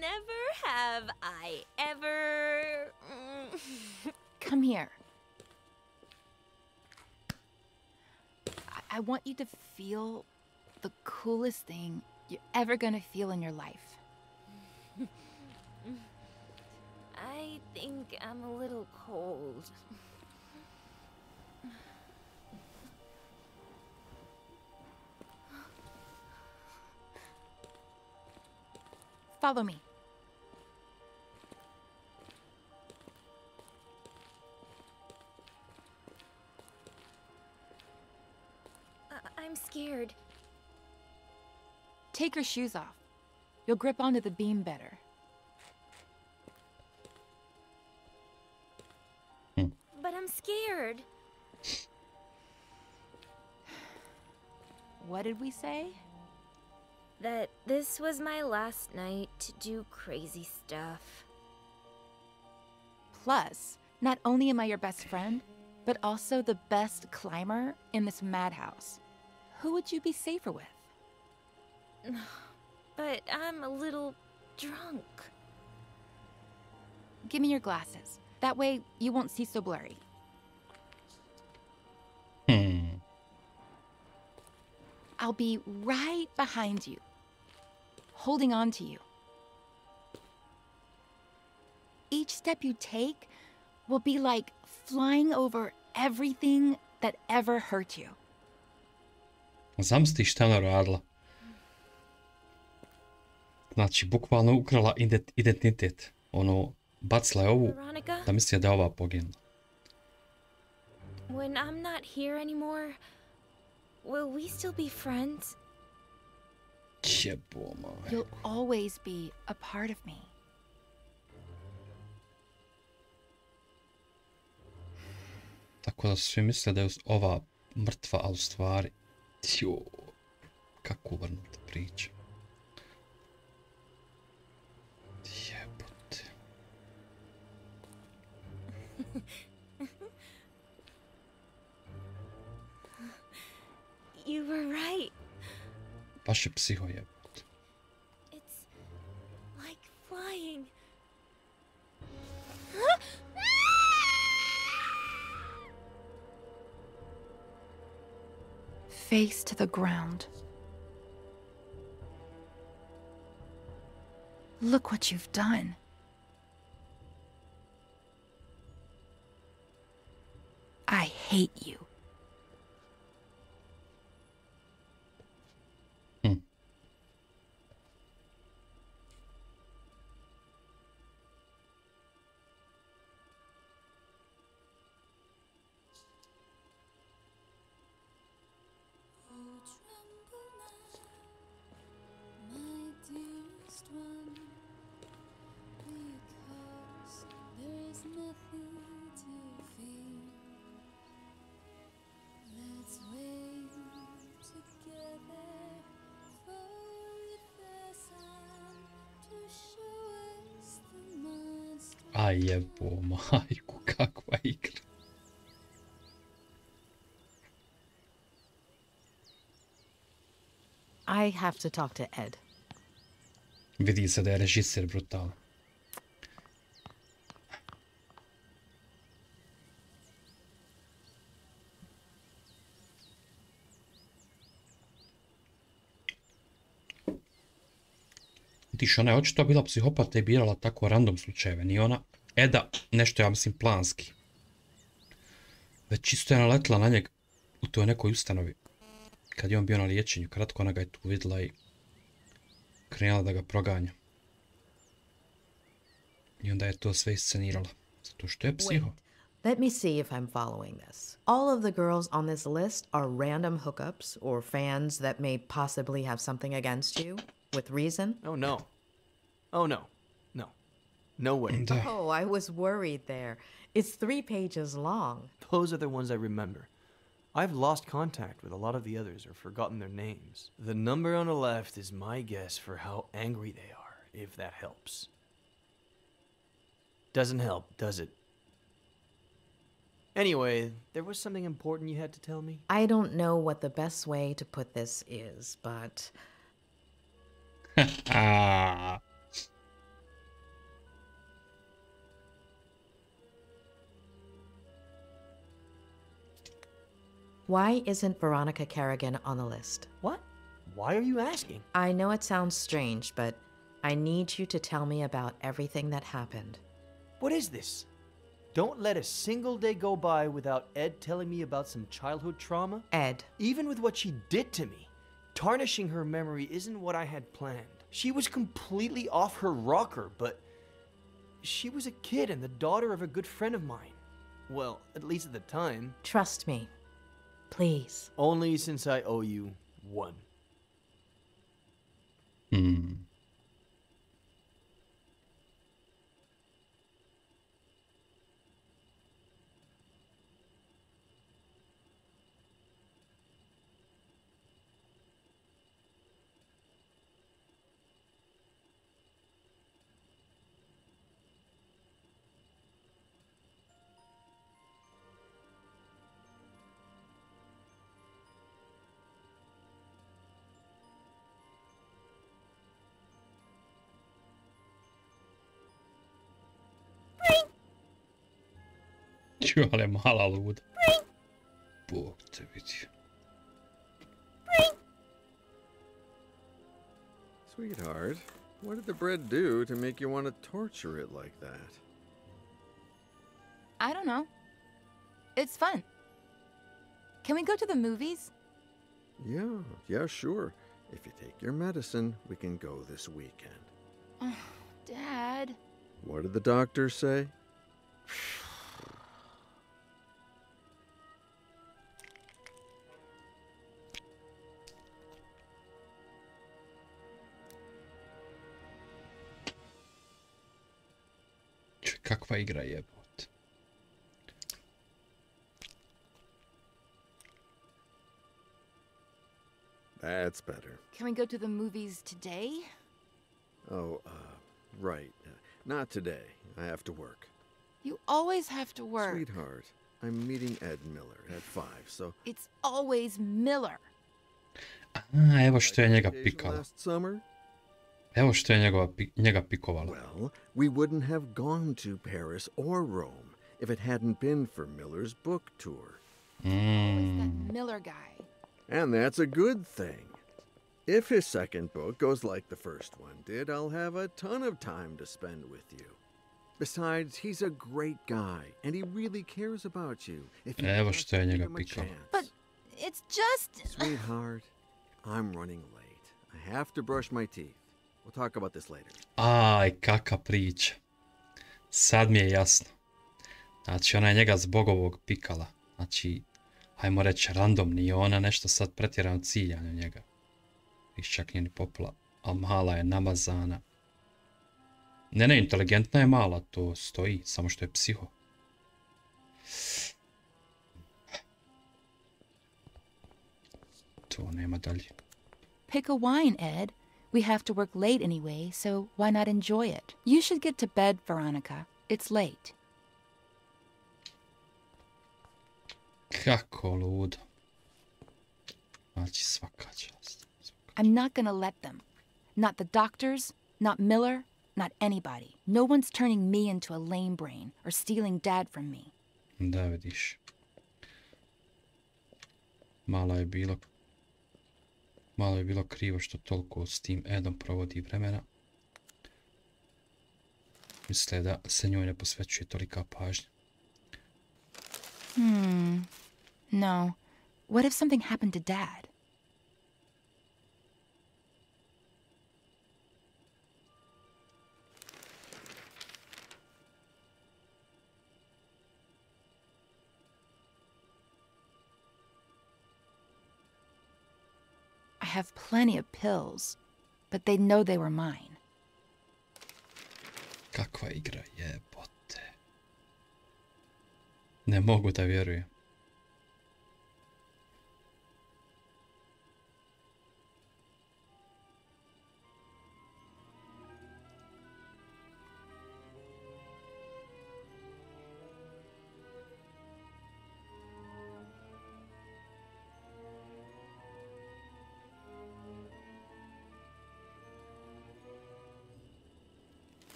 Never have I ever... Come here. I want you to feel the coolest thing you're ever gonna feel in your life. I think I'm a little cold. Follow me. I'm scared. Take your shoes off. You'll grip onto the beam better. But I'm scared. What did we say? That this was my last night to do crazy stuff. Plus, not only am I your best friend, but also the best climber in this madhouse. Who would you be safer with? but I'm a little drunk. Give me your glasses. That way you won't see so blurry. I'll be right behind you, holding on to you. Each step you take will be like flying over everything that ever hurt you. Zamisli šta ona radila. Znači, bukvalno ukrala identitet. Ono, bacila je ovu Veronica? da misli da je ova poginula. When I'm not here anymore, will we still be friends? Jeboma. You'll always be a part of me. Tako da su svi misle da je ova mrtva, ali u stvari... Jo, kako uvrnuta priča. Jebote. You were right. Baš je psiho jebote. It's like flying. Face to the ground. Look what you've done. I hate you. Aj jebo, majku, kakva igra. I have to talk to Ed. Vidi se da je režiser brutalan. Vidiš, ona je očito bila psihopata i birala tako random slučajeve. Nije ona Eda nešto, ja mislim, planski. Već isto je naletila na njeg u toj nekoj ustanovi. Kad je on bio na liječenju, kratko ona ga je tu vidjela i krenula da ga proganja. I onda je to sve iscenirala. Zato što je psiho. Wait, let me see if I'm following this. All of the girls on this list are random hookups or fans that may possibly have something against you, with reason? Oh, no. Oh, no. No. No way. Da. Oh, I was worried there. It's 3 pages long. Those are the ones I remember. I've lost contact with a lot of the others or forgotten their names. The number on the left is my guess for how angry they are, if that helps. Doesn't help, does it? Anyway, there was something important you had to tell me? I don't know what the best way to put this is, but Ah. why isn't Veronica Kerrigan on the list? What? Why are you asking? I know it sounds strange, but I need you to tell me about everything that happened. What is this? Don't let a single day go by without Ed telling me about some childhood trauma. Ed, Even with what she did to me, tarnishing her memory isn't what I had planned. She was completely off her rocker, but she was a kid and the daughter of a good friend of mine. Well, at least at the time. trust me. Please. Only since I owe you one. Ču, ali je mala luda. Bog te vidi. Sweetheart, what did the bread do to make you want to torture it like that? I don't know. It's fun. Can we go to the movies? Yeah, sure. If you take your medicine, we can go this weekend. Oh, Dad. What did the doctor say? Čuj, kakva igra jebote. That's better. Can we go to the movies today? Oh, right. Not today. I have to work. You always have to work. Sweetheart, I'm meeting Ed Miller at 5, so... It's always Miller. A, evo što je njega Vacation pikala. last summer? Evo što je njega pikovala. Well, we wouldn't have gone to Paris or Rome if it hadn't been for Miller's book tour. Always that Miller guy. And that's a good thing. If his second book goes like the first one did, I'll have a ton of time to spend with you. Besides, he's a great guy, and he really cares about you. If you Evo just što je give njega him a pikala. chance. But it's just... Sweetheart, I'm running late. I have to brush my teeth. We'll talk about this later. Aj, kakva priča. Sad mi je jasno. Znači, ona je njega zbog ovog pikala. Znači, hajmo reći random, nije ona nešto sad pretjerano ciljano njega. Čak nije ni popula, ali mala je namazana. Ne, inteligentna je mala, to stoji, samo što je psiho. To nema dalje. Pick a wine, Ed. We have to work late anyway, so why not enjoy it? You should get to bed, Veronica. It's late. Kako ludo. Znači svaka čast. I'm not gonna let them. Not the doctors, not Miller, not anybody. No one's turning me into a lame brain or stealing Dad from me. Da vidiš. Malo je bilo krivo što toliko s tim Edom provodi vremena. Misle da se njoj ne posvećuje tolika pažnja. No. What if something happened to Dad? I have plenty of pills, but they know they were mine. Kakva igra jebote. Ne mogu da vjerujem.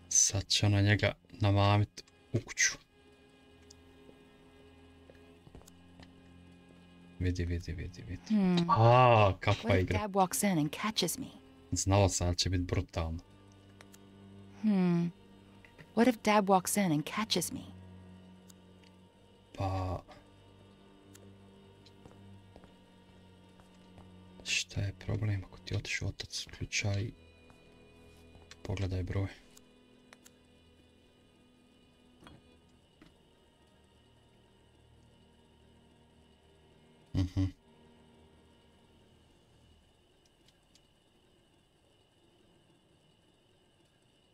Sad će ona njega namamit u kuću. Vidi. A, kakva What if igra. Dad walks in and catches me? Znala sam da će biti brutalno. What if Dad walks in and catches me? Pa... Šta je problem ako ti otišu otac, ključaj, pogledaj broj.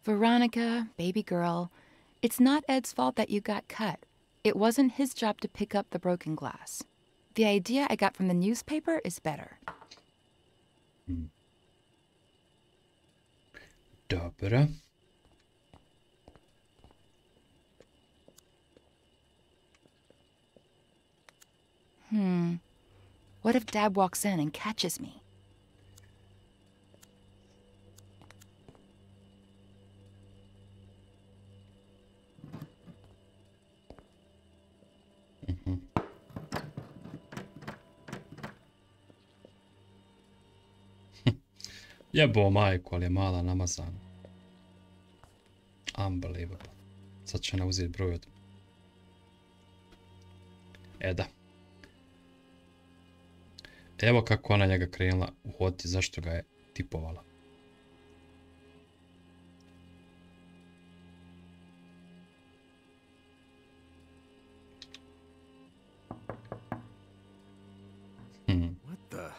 Veronica, baby girl, it's not Ed's fault that you got cut. It wasn't his job to pick up the broken glass. The idea I got from the newspaper is better. Dobro. What if Dad walks in and catches me? Jebo majku, ali je mala namazana. Unbelievable. Sad će ona uzeti broj od... Da. Evo kako ona njega krenula uhoditi, zašto ga je tipovala. What the?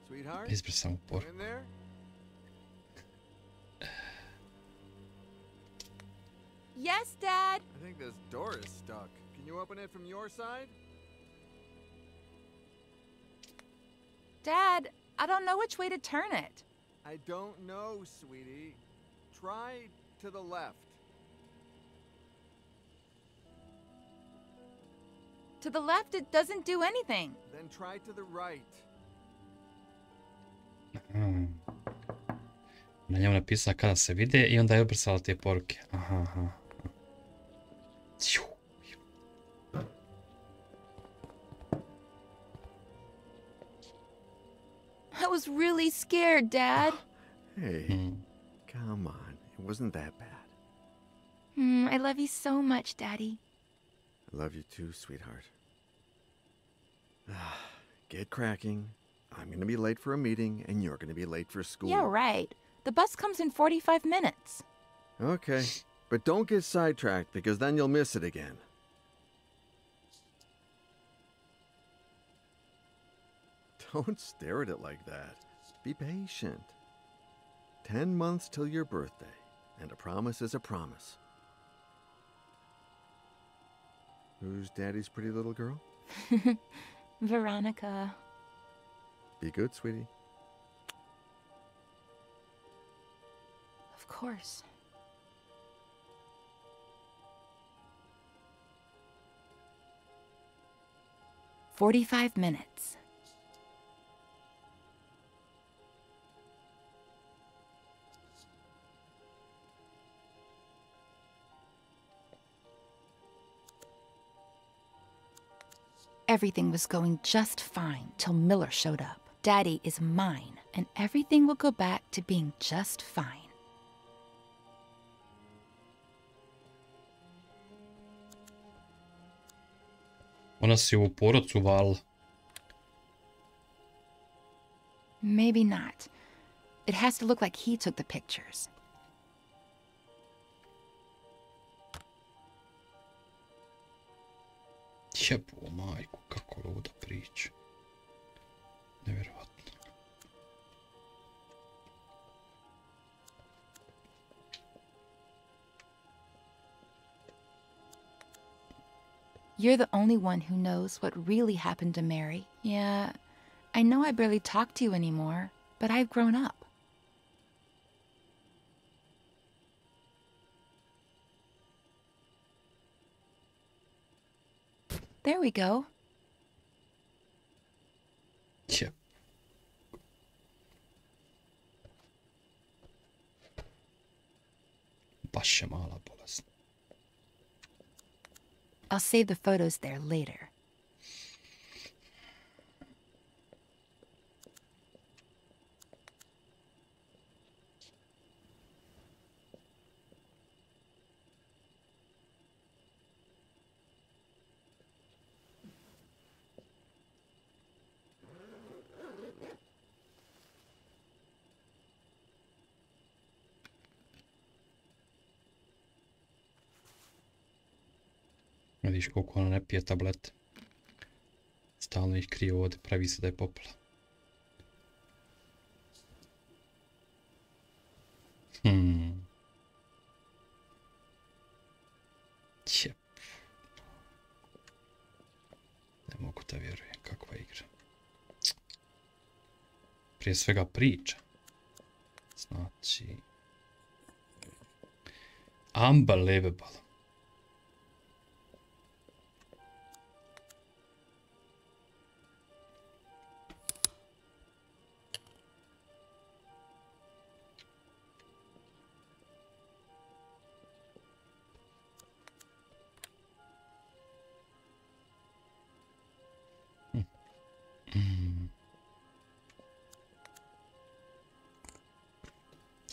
Sweetheart? Izbrisam u poru. In there? Yes, Dad. I think this door is stuck. Can you open it from your side? Dad, I don't know which way to turn it. I don't know, sweetie. Try to the left. To the left, it doesn't do anything. Then try to the right. Na njemu napisala kada se vide i onda je obrisala te poruke. Aha. I was really scared, Dad. Hey, come on. It wasn't that bad. I love you so much, Daddy. I love you too, sweetheart. Get cracking. I'm going to be late for a meeting, and you're going to be late for school. Yeah, right. The bus comes in 45 minutes. Okay, but don't get sidetracked, because then you'll miss it again. Don't stare at it like that. Be patient. 10 months till your birthday, and a promise is a promise. Who's Daddy's pretty little girl? Veronica. Be good, sweetie. Of course. "45 minutes. Everything was going just fine till Miller showed up. Daddy is mine, and everything will go back to being just fine. Ona si u porodcu valila. Maybe not. It has to look like he took the pictures. Jebo majku, kako luda priča. Nevjerovatno. You're the only one who knows what really happened to Mary. Yeah, I know I barely talk to you anymore, but I've grown up. There we go. Jep. Baš je mala bolest. I'll save the photos there later. Vidiš koliko ona ne pije tablete. Stalno ih krije ovdje, pravi se da je popila. Jep. Ne mogu da vjerujem kakva igra. Prije svega priča. Znači... Unbelievable.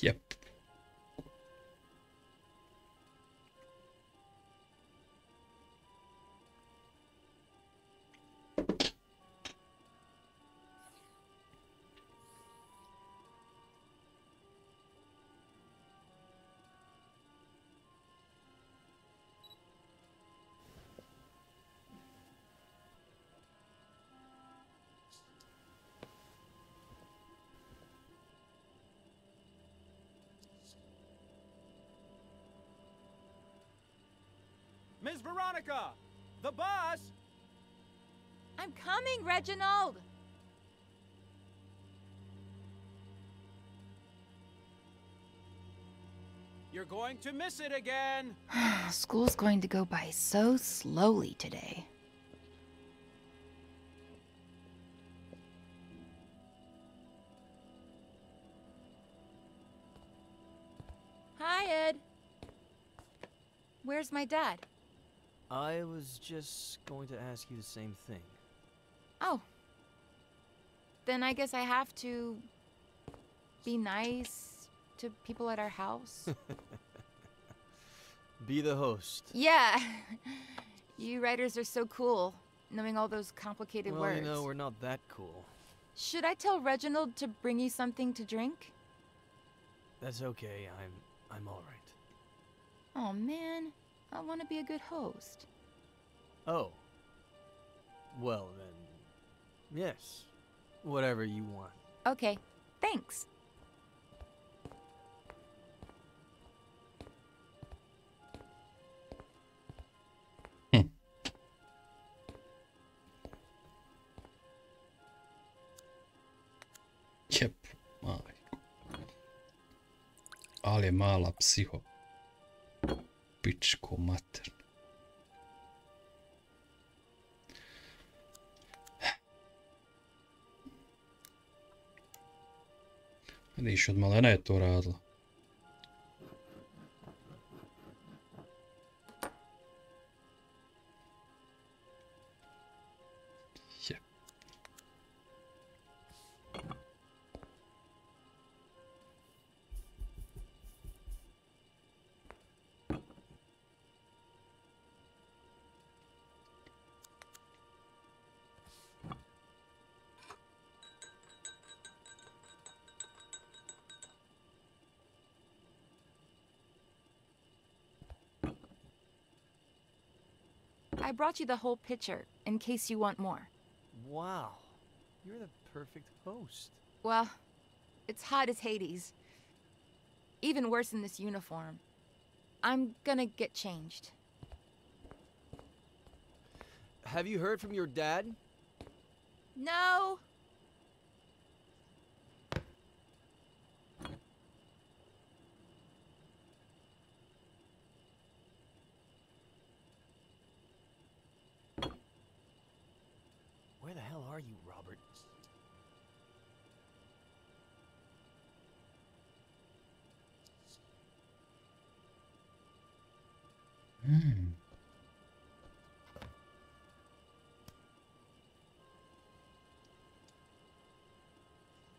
Yep. Miss Veronica! The bus! I'm coming, Reginald! You're going to miss it again! School's going to go by so slowly today. Hi, Ed. Where's my dad? I was just going to ask you the same thing. Oh. Then I guess I have to be nice to people at our house. Be the host. Yeah. You writers are so cool, knowing all those complicated Well, words. you know, we're not that cool. Should I tell Reginald to bring you something to drink? That's okay. I'm all right. Oh man, I want to be a good host. Oh. Well then, yes. Whatever you want. Okay, thanks. Jep, ali je mala psiho. Pičko mater. Vidiš, od malena je to radila. Jep. I brought you the whole pitcher, in case you want more. Wow. You're the perfect host. Well, it's hot as Hades. Even worse in this uniform. I'm gonna get changed. Have you heard from your dad? No! Where the hell are you, Robert?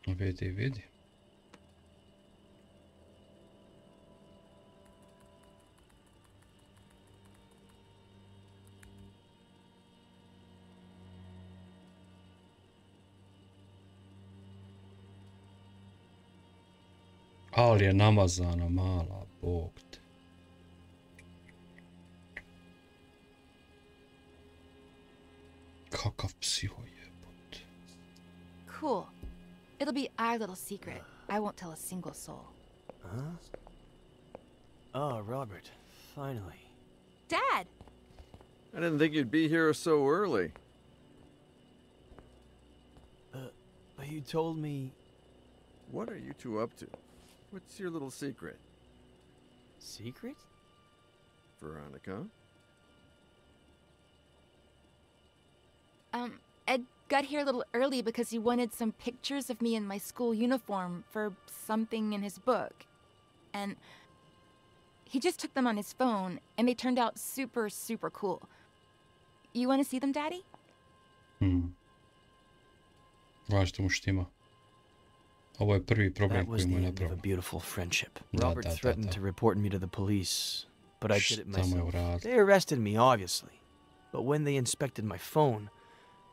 Vidi, vidi. Ali je namazana mala, bog te. Kakav psiho jebot. Cool. It'll be our little secret. I won't tell a single soul. Huh? Oh, Robert. Finally. Dad! I didn't think you'd be here so early. But you told me... What are you two up to? What's your little secret? Secret? Veronica? Ed got here a little early because he wanted some pictures of me in my school uniform for something in his book. And he just took them on his phone, and they turned out super, super cool. You want to see them, Daddy? Važno mu štima. Ovo je prvi problem koji mu je That was the end of a napravio. beautiful friendship. Da, Robert da, threatened da. to report me to the police, but I did it Šta mu je myself. uradio? They arrested me, obviously. But when they inspected my phone,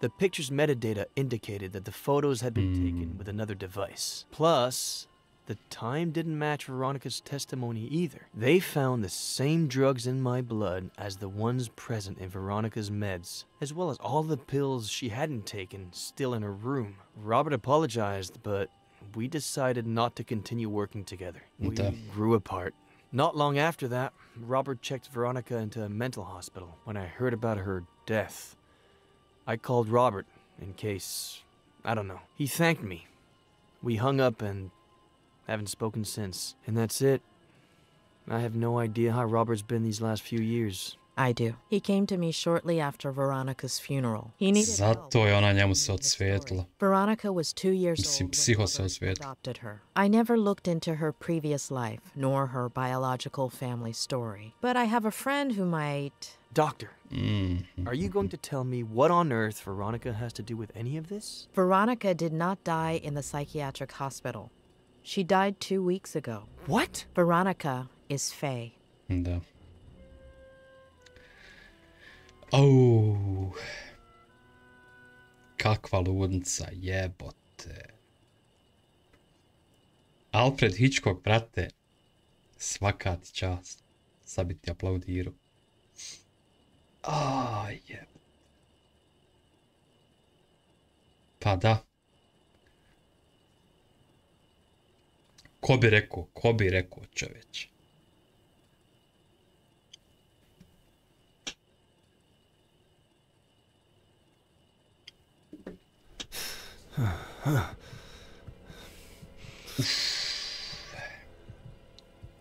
the picture's metadata indicated that the photos had been taken with another device. Plus, the time didn't match Veronica's testimony either. They found the same drugs in my blood as the ones present in Veronica's meds, as well as all the pills she hadn't taken still in her room. Robert apologized, but we decided not to continue working together. We grew apart. Not long after that, Robert checked Veronica into a mental hospital. When I heard about her death, I called Robert in case, I don't know. He thanked me. We hung up and haven't spoken since. And that's it. I have no idea how Robert's been these last few years. I do. He came to me shortly after Veronica's funeral. He needed help. Zato je ona njemu se odsvijetlila. Veronica was 2 years Mislim, old psiho when se Robert osvijetlila. adopted her. I never looked into her previous life, nor her biological family story. But I have a friend who might... Doctor, are you going to tell me what on earth Veronica has to do with any of this? Veronica did not die in the psychiatric hospital. She died 2 weeks ago. What? Veronica is Faye. Da. Au. Kakva ludnica, jebote. Alfred Hitchcock, brate. Svaka ti čast. Sad bi ti aplaudirao. Je. Pa da. Ko bi rekao čoveče.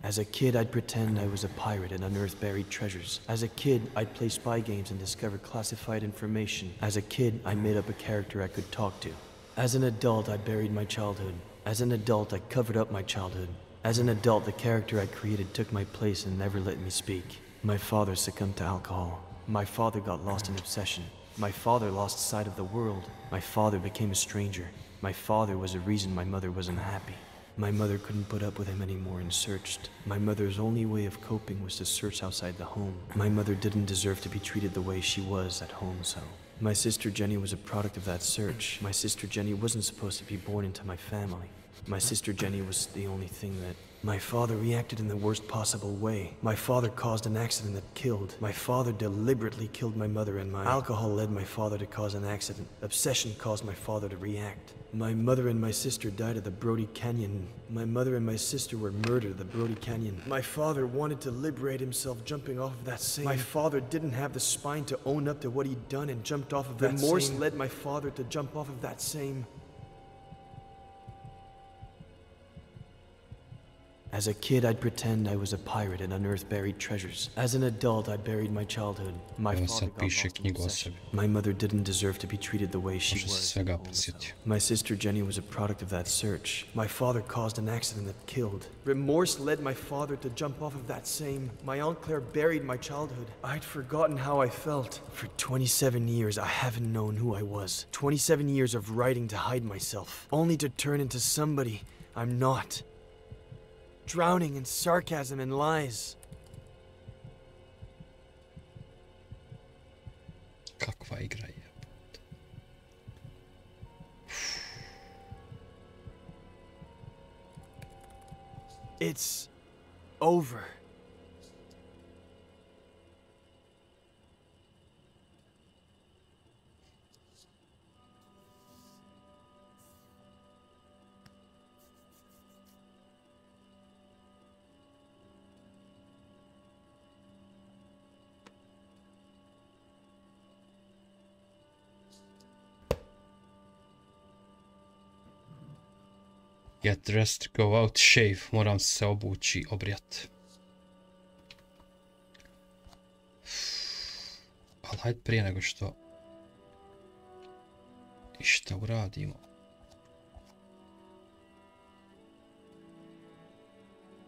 As a kid, I'd pretend I was a pirate and unearth buried treasures. As a kid, I'd play spy games and discover classified information. As a kid, I made up a character I could talk to. As an adult, I buried my childhood. As an adult, I covered up my childhood. As an adult, the character I created took my place and never let me speak. My father succumbed to alcohol. My father got lost in obsession. My father lost sight of the world. My father became a stranger. My father was a reason my mother was unhappy. My mother couldn't put up with him anymore and searched. My mother's only way of coping was to search outside the home. My mother didn't deserve to be treated the way she was at home, so... My sister Jenny was a product of that search. My sister Jenny wasn't supposed to be born into my family. My sister Jenny was the only thing that... My father reacted in the worst possible way. My father caused an accident that killed. My father deliberately killed my mother, and my alcohol led my father to cause an accident. Obsession caused my father to react. My mother and my sister died at the Brody Canyon. My mother and my sister were murdered at the Brody Canyon. My father wanted to liberate himself jumping off of that same... My father didn't have the spine to own up to what he'd done and jumped off of that same... Remorse led my father to jump off of that same... As a kid, I'd pretend I was a pirate and unearth buried treasures. As an adult, I buried my childhood. My father got lost in obsession. My mother didn't deserve to be treated the way she was. My sister Jenny was a product of that search. My father caused an accident that killed. Remorse led my father to jump off of that same... My Aunt Claire buried my childhood. I'd forgotten how I felt. For 27 years, I haven't known who I was. 27 years of writing to hide myself, only to turn into somebody I'm not. Drowning in sarcasm and lies. Kakva igra je. It's over. Get dressed, go out, shave. Moram se obući, obrijat. Ali hajde prije nego što išta uradimo.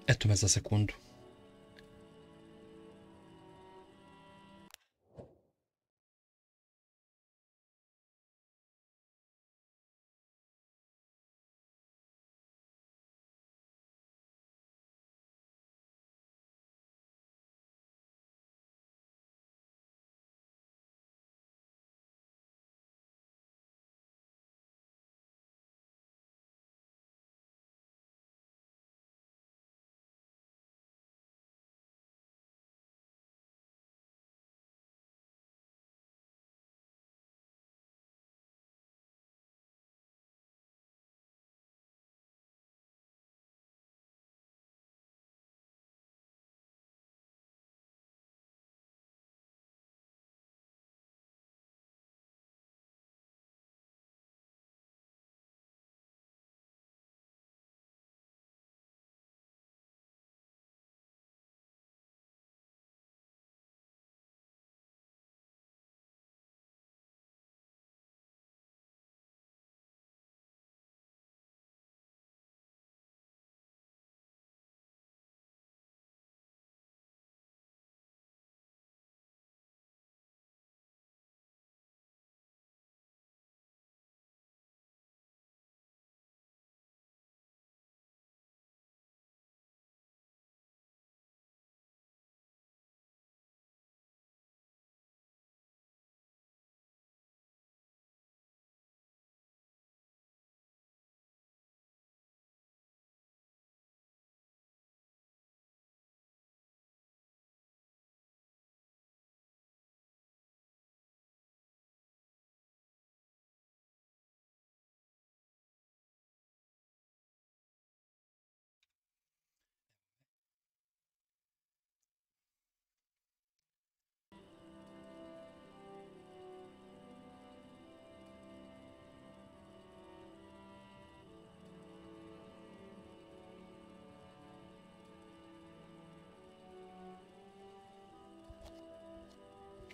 Eto me za sekundu.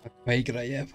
Kakva igra je.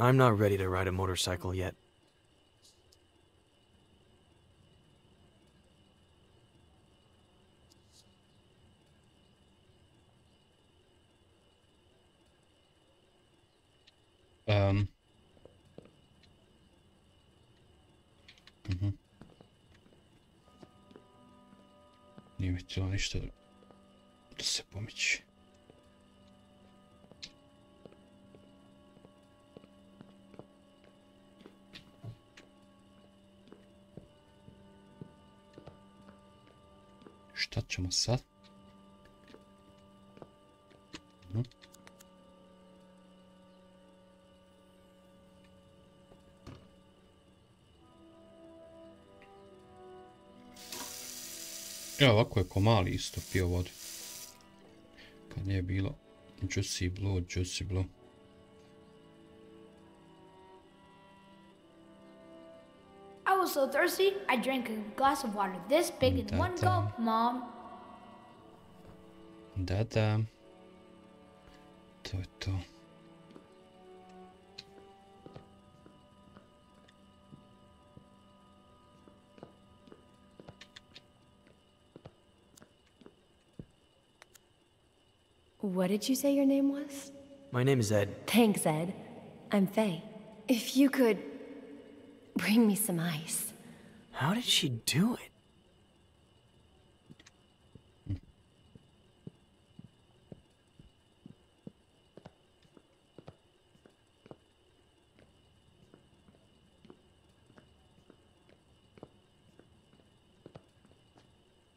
I'm not ready to ride a motorcycle yet. Nije mi htjelo ništa da se pomiči. Šta ćemo sad? Evo ovako je ko mali isto pio vodu. Kad nije bilo Juicy Blue, Juicy Blue. I was so thirsty, I drank a glass of water this big in one gulp, Mom. Da. To je to. What did you say your name was? My name is Ed. Thanks, Ed. I'm Faye. If you could bring me some ice. How did she do it?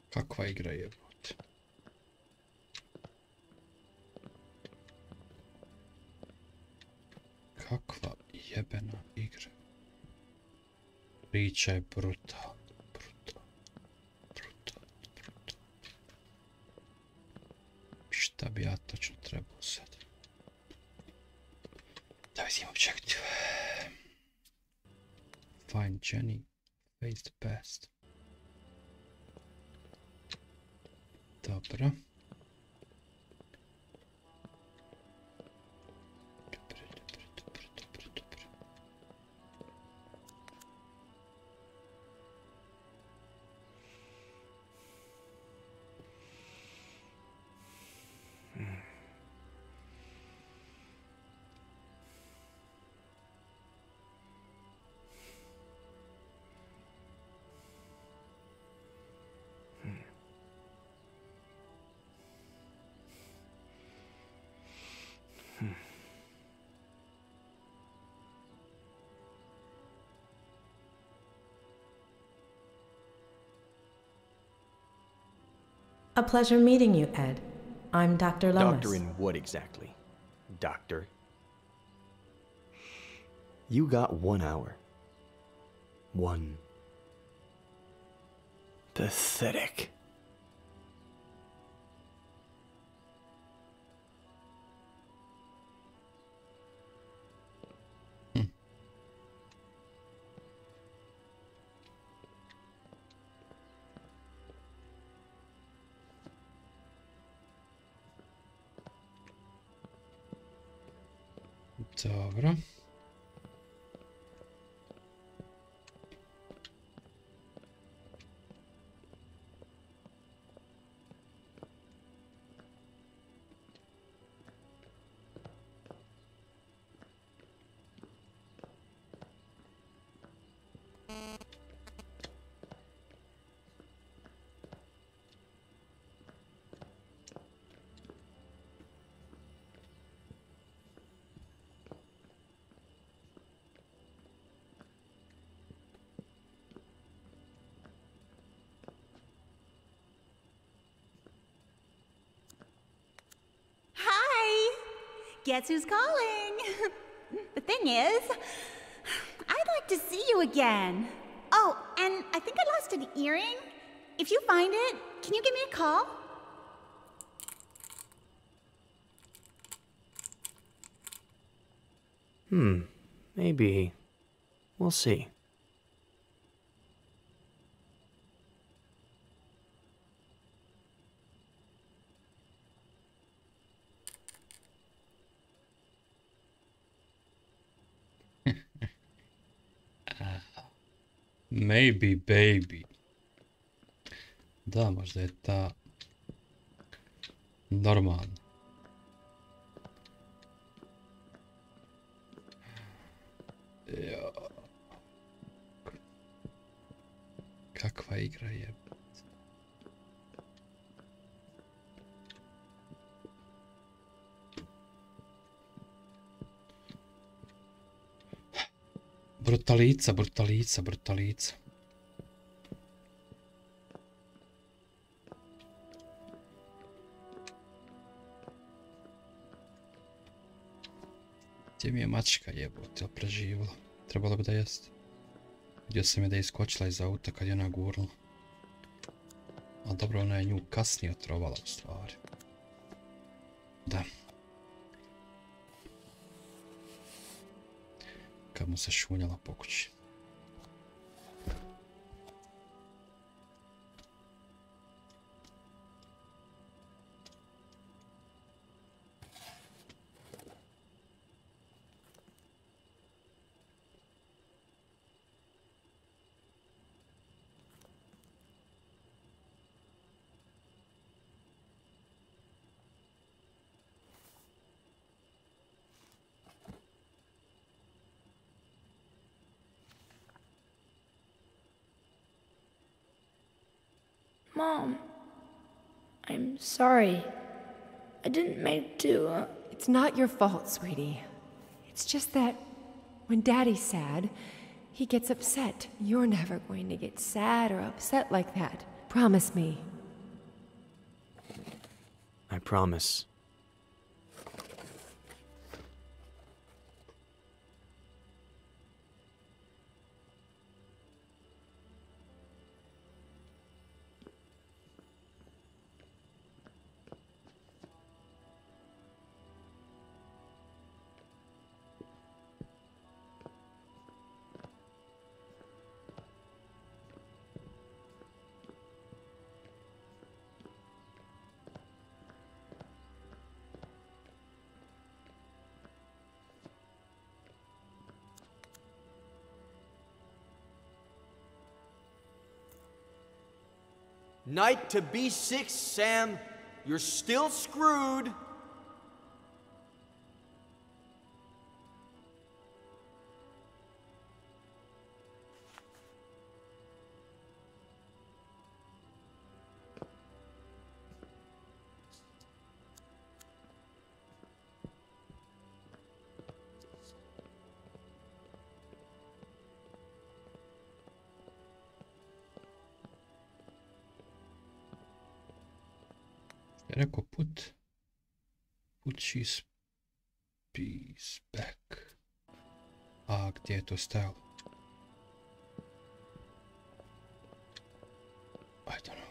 Kakva igra je. Kakva jebena igra. Priča je brutalna. Šta bi ja točno trebao sad? Da vidim objektiv. Find Jenny. Face the past. Dobro. A pleasure meeting you, Ed. I'm Dr. Lomas. Doctor in what exactly? Doctor? You got 1 hour. One. Pathetic. Dobro. Guess who's calling? The thing is, I'd like to see you again. Oh, and I think I lost an earring. If you find it, can you give me a call? Maybe. We'll see. Maybe baby. Da, možda je ta normalna. Ja. Kakva igra je. Brutalica, brutalica, brutalica. Gdje mi je mačka jebote, preživjela? Trebalo bi da jeste. Vidio sam je da je iskočila iz auta kad je ona gurnula. Ali dobro, ona je nju kasnije otrovala u stvari. Da. Kad mu se šunjala po kući. Mom, I'm sorry. I didn't mean to. It's not your fault, sweetie. It's just that when Daddy's sad, he gets upset. You're never going to get sad or upset like that. Promise me. I promise. Knight to B6, Sam. You're still screwed. Rekao put his piece back. A gdje je to stajalo? I don't know.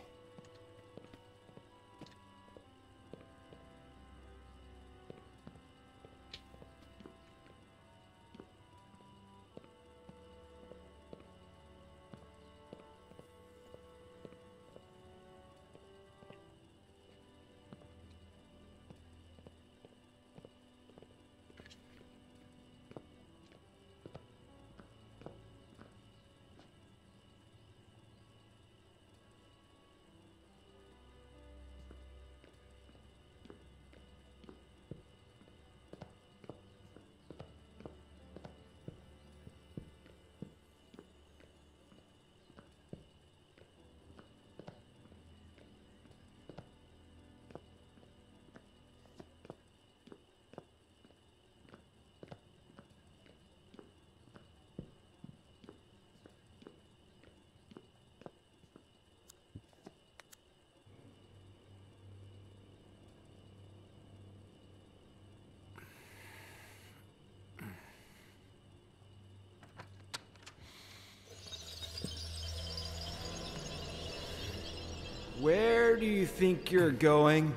Where do you think you're going?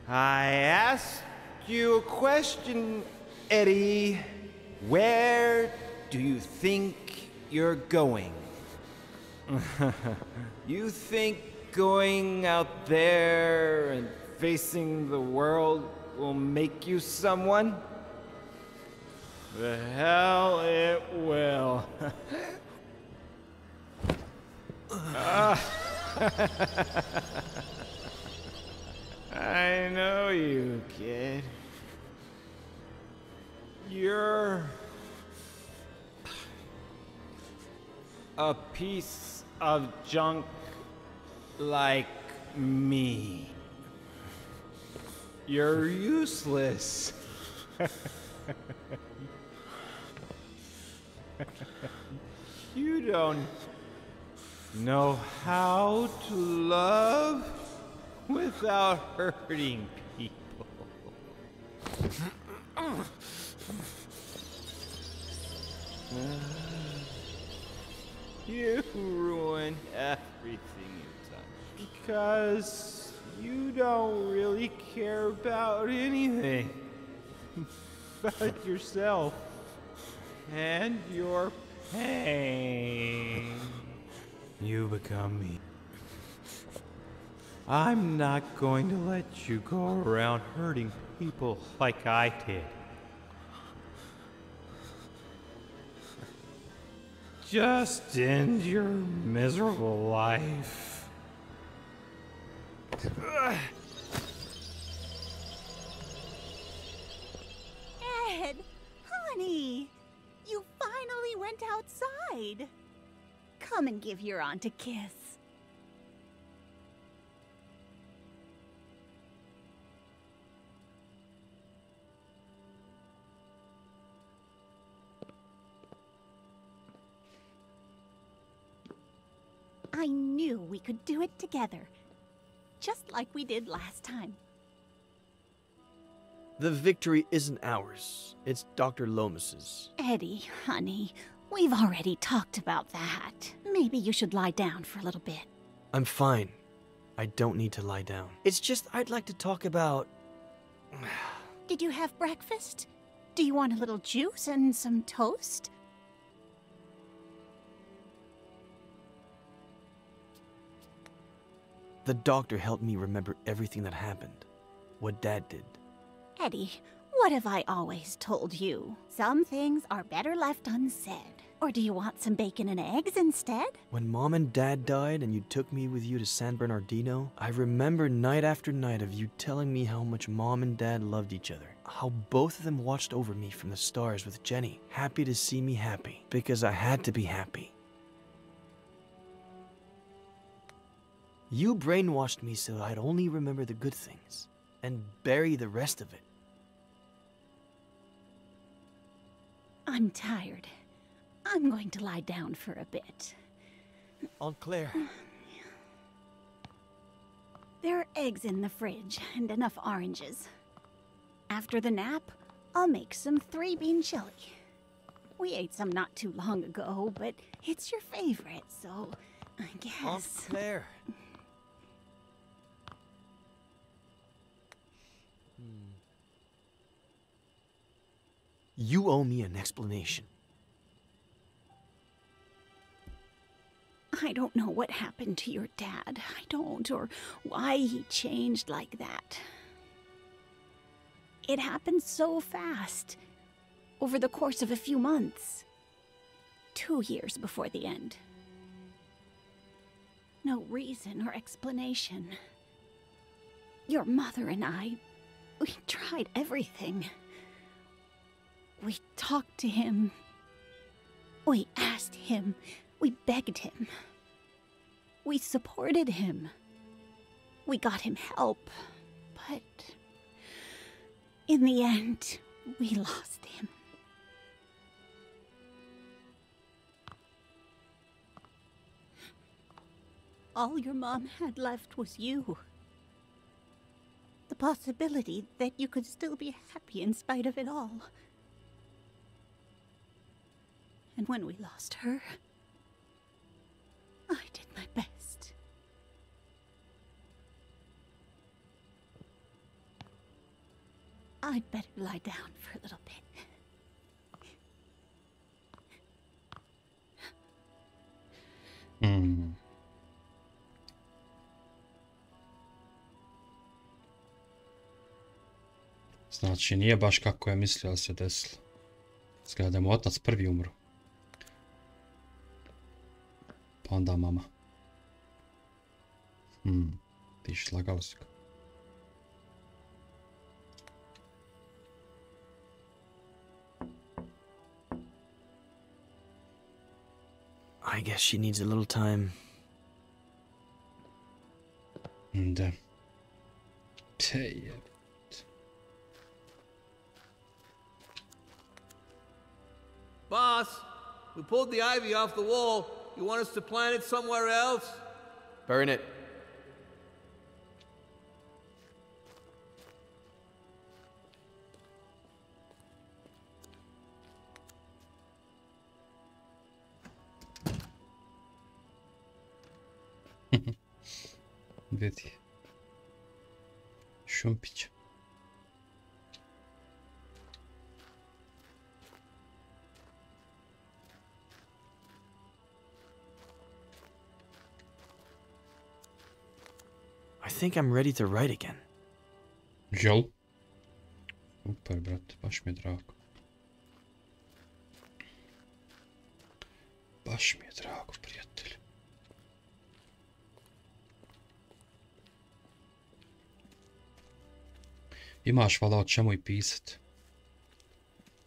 I asked you a question, Eddie. Where do you think you're going? You think going out there and facing the world will make you someone? The hell it will. I know you, kid. You're a piece of junk like me. You're useless. You don't know how to love without hurting people. You ruin everything you touch because you don't really care about anything but yourself and your pain. You become me. I'm not going to let you go around hurting people like I did. Just end your miserable life. Ed, honey, Come and give your aunt a kiss. I knew we could do it together, just like we did last time. The victory isn't ours. It's Dr. Lomas's. Eddie, honey, we've already talked about that. Maybe you should lie down for a little bit. I'm fine. I don't need to lie down. It's just I'd like to talk about... Did you have breakfast? Do you want a little juice and some toast? The doctor helped me remember everything that happened. What Dad did. Eddie, what have I always told you? Some things are better left unsaid. Or do you want some bacon and eggs instead? When Mom and Dad died and you took me with you to San Bernardino, I remember night after night of you telling me how much Mom and Dad loved each other. How both of them watched over me from the stars with Jenny, happy to see me happy, because I had to be happy. You brainwashed me so I'd only remember the good things, and bury the rest of it. I'm tired. I'm going to lie down for a bit. Aunt Claire. There are eggs in the fridge and enough oranges. After the nap, I'll make some 3-bean chili. We ate some not too long ago, but it's your favorite, so I guess... Aunt Claire. You owe me an explanation. I don't know what happened to your dad. I don't, or why he changed like that. It happened so fast, over the course of a few months. 2 years before the end. No reason or explanation. Your mother and I, we tried everything. We talked to him. We asked him. We begged him. We supported him. We got him help. But in the end, we lost him. All your mom had left was you. The possibility that you could still be happy in spite of it all. And when we lost her, I did my best. I'd better lie down for a little bit. Znači, nije baš kako je mislio da se desilo. Izgleda da mu otac prvi umro. Pa onda mama. Tiš, lagao si ga. I guess she needs a little time. Da. Te je. Boss, we pulled the ivy off the wall. You want us to plant it somewhere else? Burn it. Vidi. Šumpić. I think I'm ready to write again. Jel? Super, brate, baš mi je drago. Baš mi je drago, prijatelj. Imaš vala o čemu i pisat.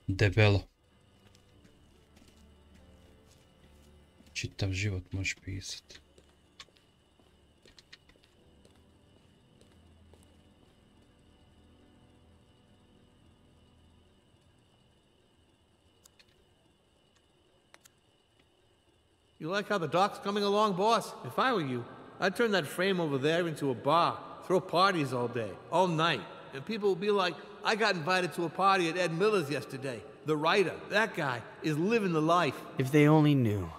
Debelo. Čitav život možeš pisati. You like how the dock's coming along, boss? If I were you, I'd turn that frame over there into a bar, throw parties all day, all night. And people will be like, I got invited to a party at Ed Miller's yesterday. The writer, that guy, is living the life. If they only knew.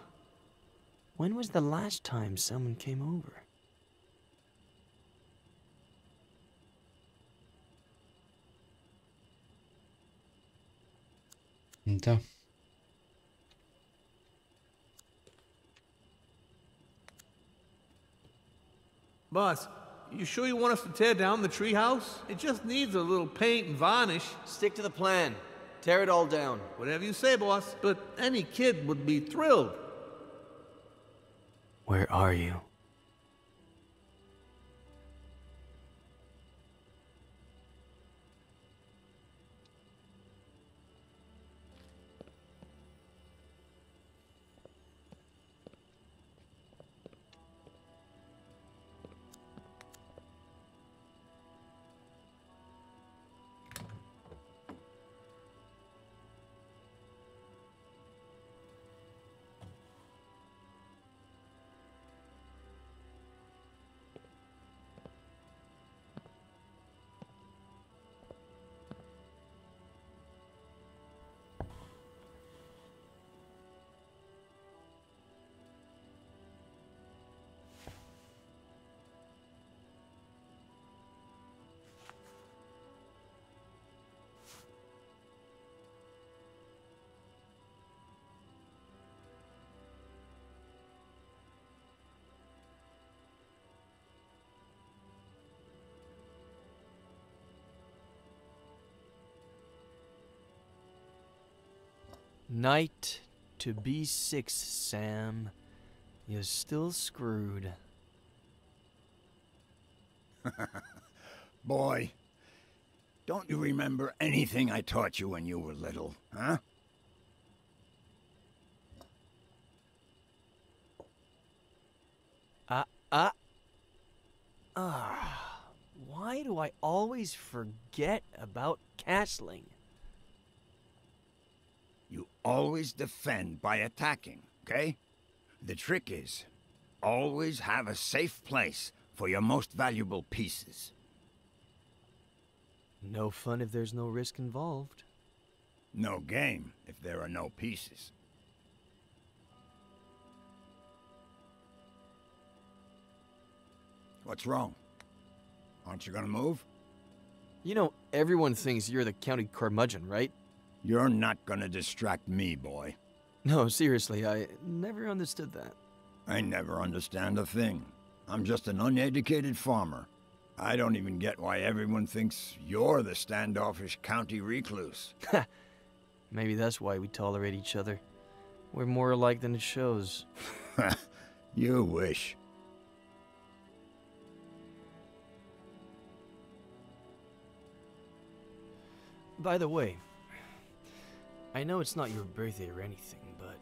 When was the last time someone came over? Da. Boss, you sure you want us to tear down the treehouse? It just needs a little paint and varnish. Stick to the plan. Tear it all down. Whatever you say, boss. But any kid would be thrilled. Where are you? Night to B6, Sam. You're still screwed. Boy, don't you remember anything I taught you when you were little, huh? Why do I always forget about castling? You always defend by attacking, okay? The trick is, always have a safe place for your most valuable pieces. No fun if there's no risk involved. No game if there are no pieces. What's wrong? Aren't you gonna move? You know, everyone thinks you're the county curmudgeon, right? You're not gonna distract me, boy. No, seriously, I never understood that. I never understand a thing. I'm just an uneducated farmer. I don't even get why everyone thinks you're the standoffish county recluse. Maybe that's why we tolerate each other. We're more alike than it shows. You wish. By the way, I know it's not your birthday or anything, but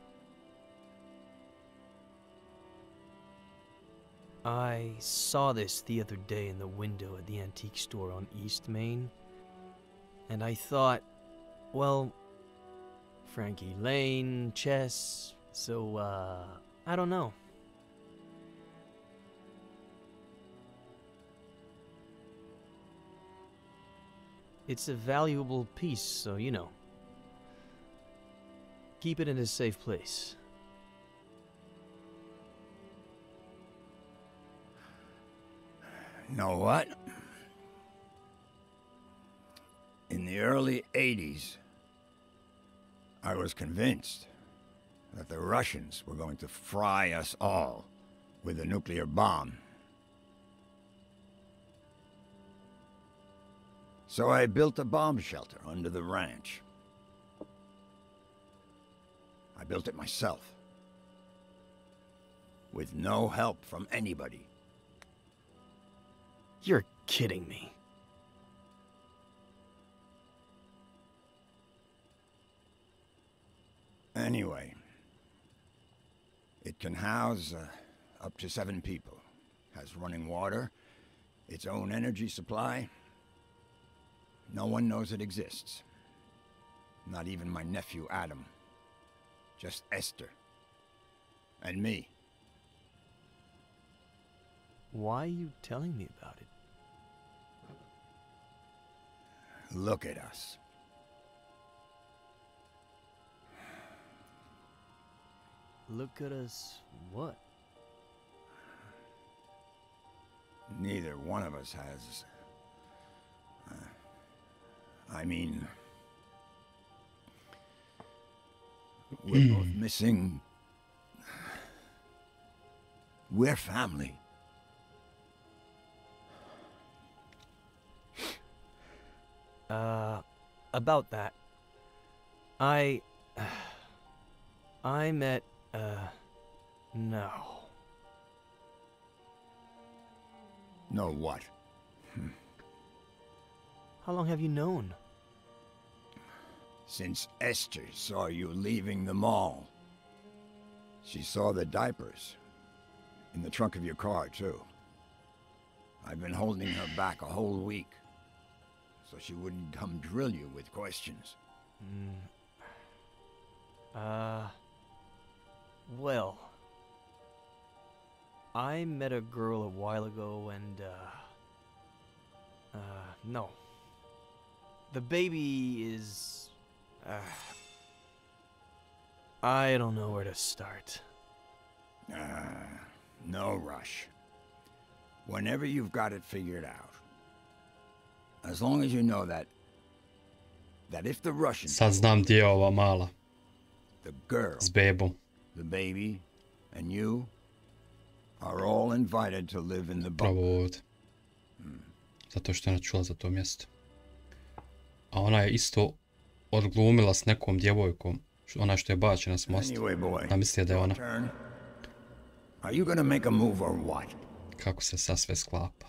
I saw this the other day in the window at the antique store on East Main, and I thought, well, Frankie Lane, chess, so, I don't know. It's a valuable piece, so, you know. Keep it in a safe place. Know what? In the early 80s, I was convinced that the Russians were going to fry us all with a nuclear bomb. So I built a bomb shelter under the ranch. I built it myself, with no help from anybody. You're kidding me. Anyway, It can house up to 7 people. Has running water, its own energy supply. No one knows it exists. Not even my nephew Adam. Just Esther. And me. Why are you telling me about it? Look at us. Look at us what? Neither one of us has... I mean... We're both missing... We're family. About that. I met, no. No what? How long have you known? Since Esther saw you leaving the mall. She saw the diapers. In the trunk of your car, too. I've been holding her back a whole week. So she wouldn't come drill you with questions. Well... I met a girl a while ago and, no. The baby is... I don't know where to start. No rush. Whenever you've got it figured out. As long as you know that if the Russians... Sad znam gdje je ova mala. The girl, s bebom. the baby, and you are all invited to live in the Pravo bunker. ovdje. Zato što je ona čula za to mjesto. A ona je isto odglumila s nekom djevojkom. Ona što je bačena s mosta. Anyway, boy, Da mislije da je ona. turn. Are you gonna make a move or what? Kako se sad sve sklapa.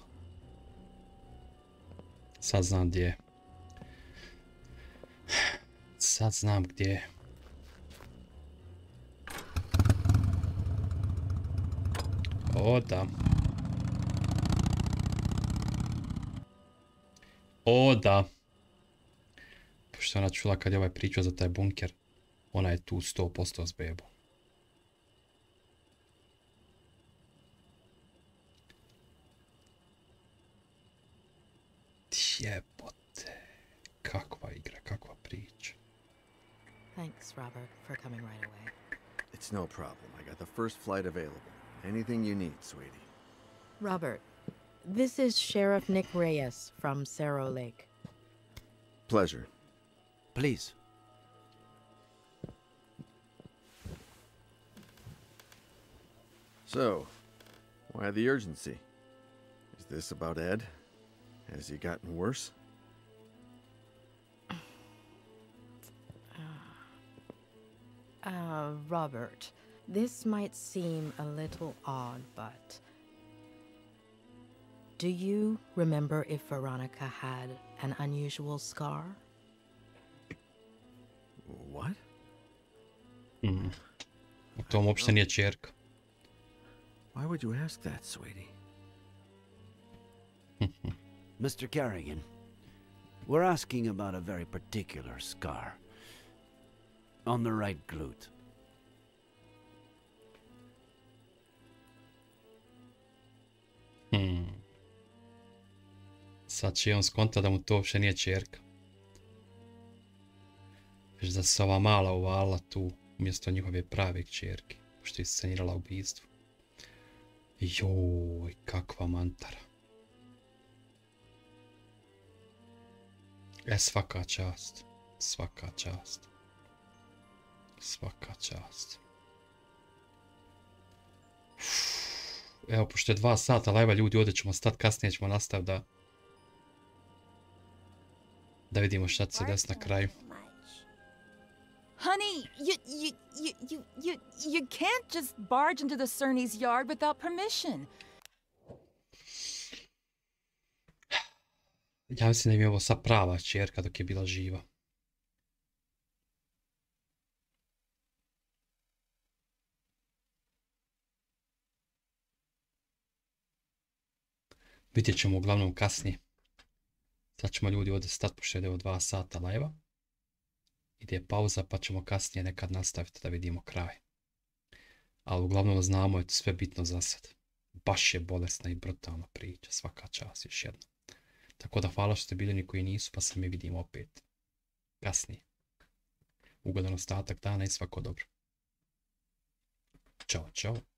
Sad znam gdje je. Sad znam gdje je. O da. O da. Pošto ona čula kad je ovaj pričao za taj bunker, ona je tu 100% s bebom. Jebote. Kakva igra, kakva priča. Thanks, Robert, for coming right away. It's no problem. I got the first flight available. Anything you need, sweetie. Robert, this is Sheriff Nick Reyes from Cerro Lake. Pleasure. Please. So, why the urgency? Is this about Ed? Has he gotten worse? Robert, this might seem a little odd, but... Do you remember if Veronica had an unusual scar? What? To uopšte nije ćerka. Why would you ask that, sweetie? Mr. Carrigan, we're asking about a very particular scar. On the right glute. Sad će on skonta da mu to uopšte nije ćerka. Već da se ova mala uvalila tu umjesto njihove prave kćerke, pošto je iscenirala ubijstvo. Joj, kakva mantara. Svaka čast. Svaka čast. Svaka čast. Evo, pošto je 2 sata live-a, ljudi, ovdje ćemo stati, kasnije ćemo nastaviti da vidimo šta će se desiti na kraju. Honey, you can't just barge into the Cerny's yard without permission. Ja mislim da im je ovo sad prava ćerka dok je bila živa. Vidjet ćemo uglavnom kasnije. Sad ćemo ljudi ovdje stati pošto je 2 sata live-a. Ide pauza pa ćemo kasnije nekad nastaviti da vidimo kraj. Ali uglavnom znamo je to sve bitno za sad. Baš je bolesna i brutalna priča, svaka čast još jedno. Tako da hvala što ste bili oni koji nisu, pa se mi vidimo opet kasnije. Ugodan ostatak dana i svako dobro. Ćao, čao.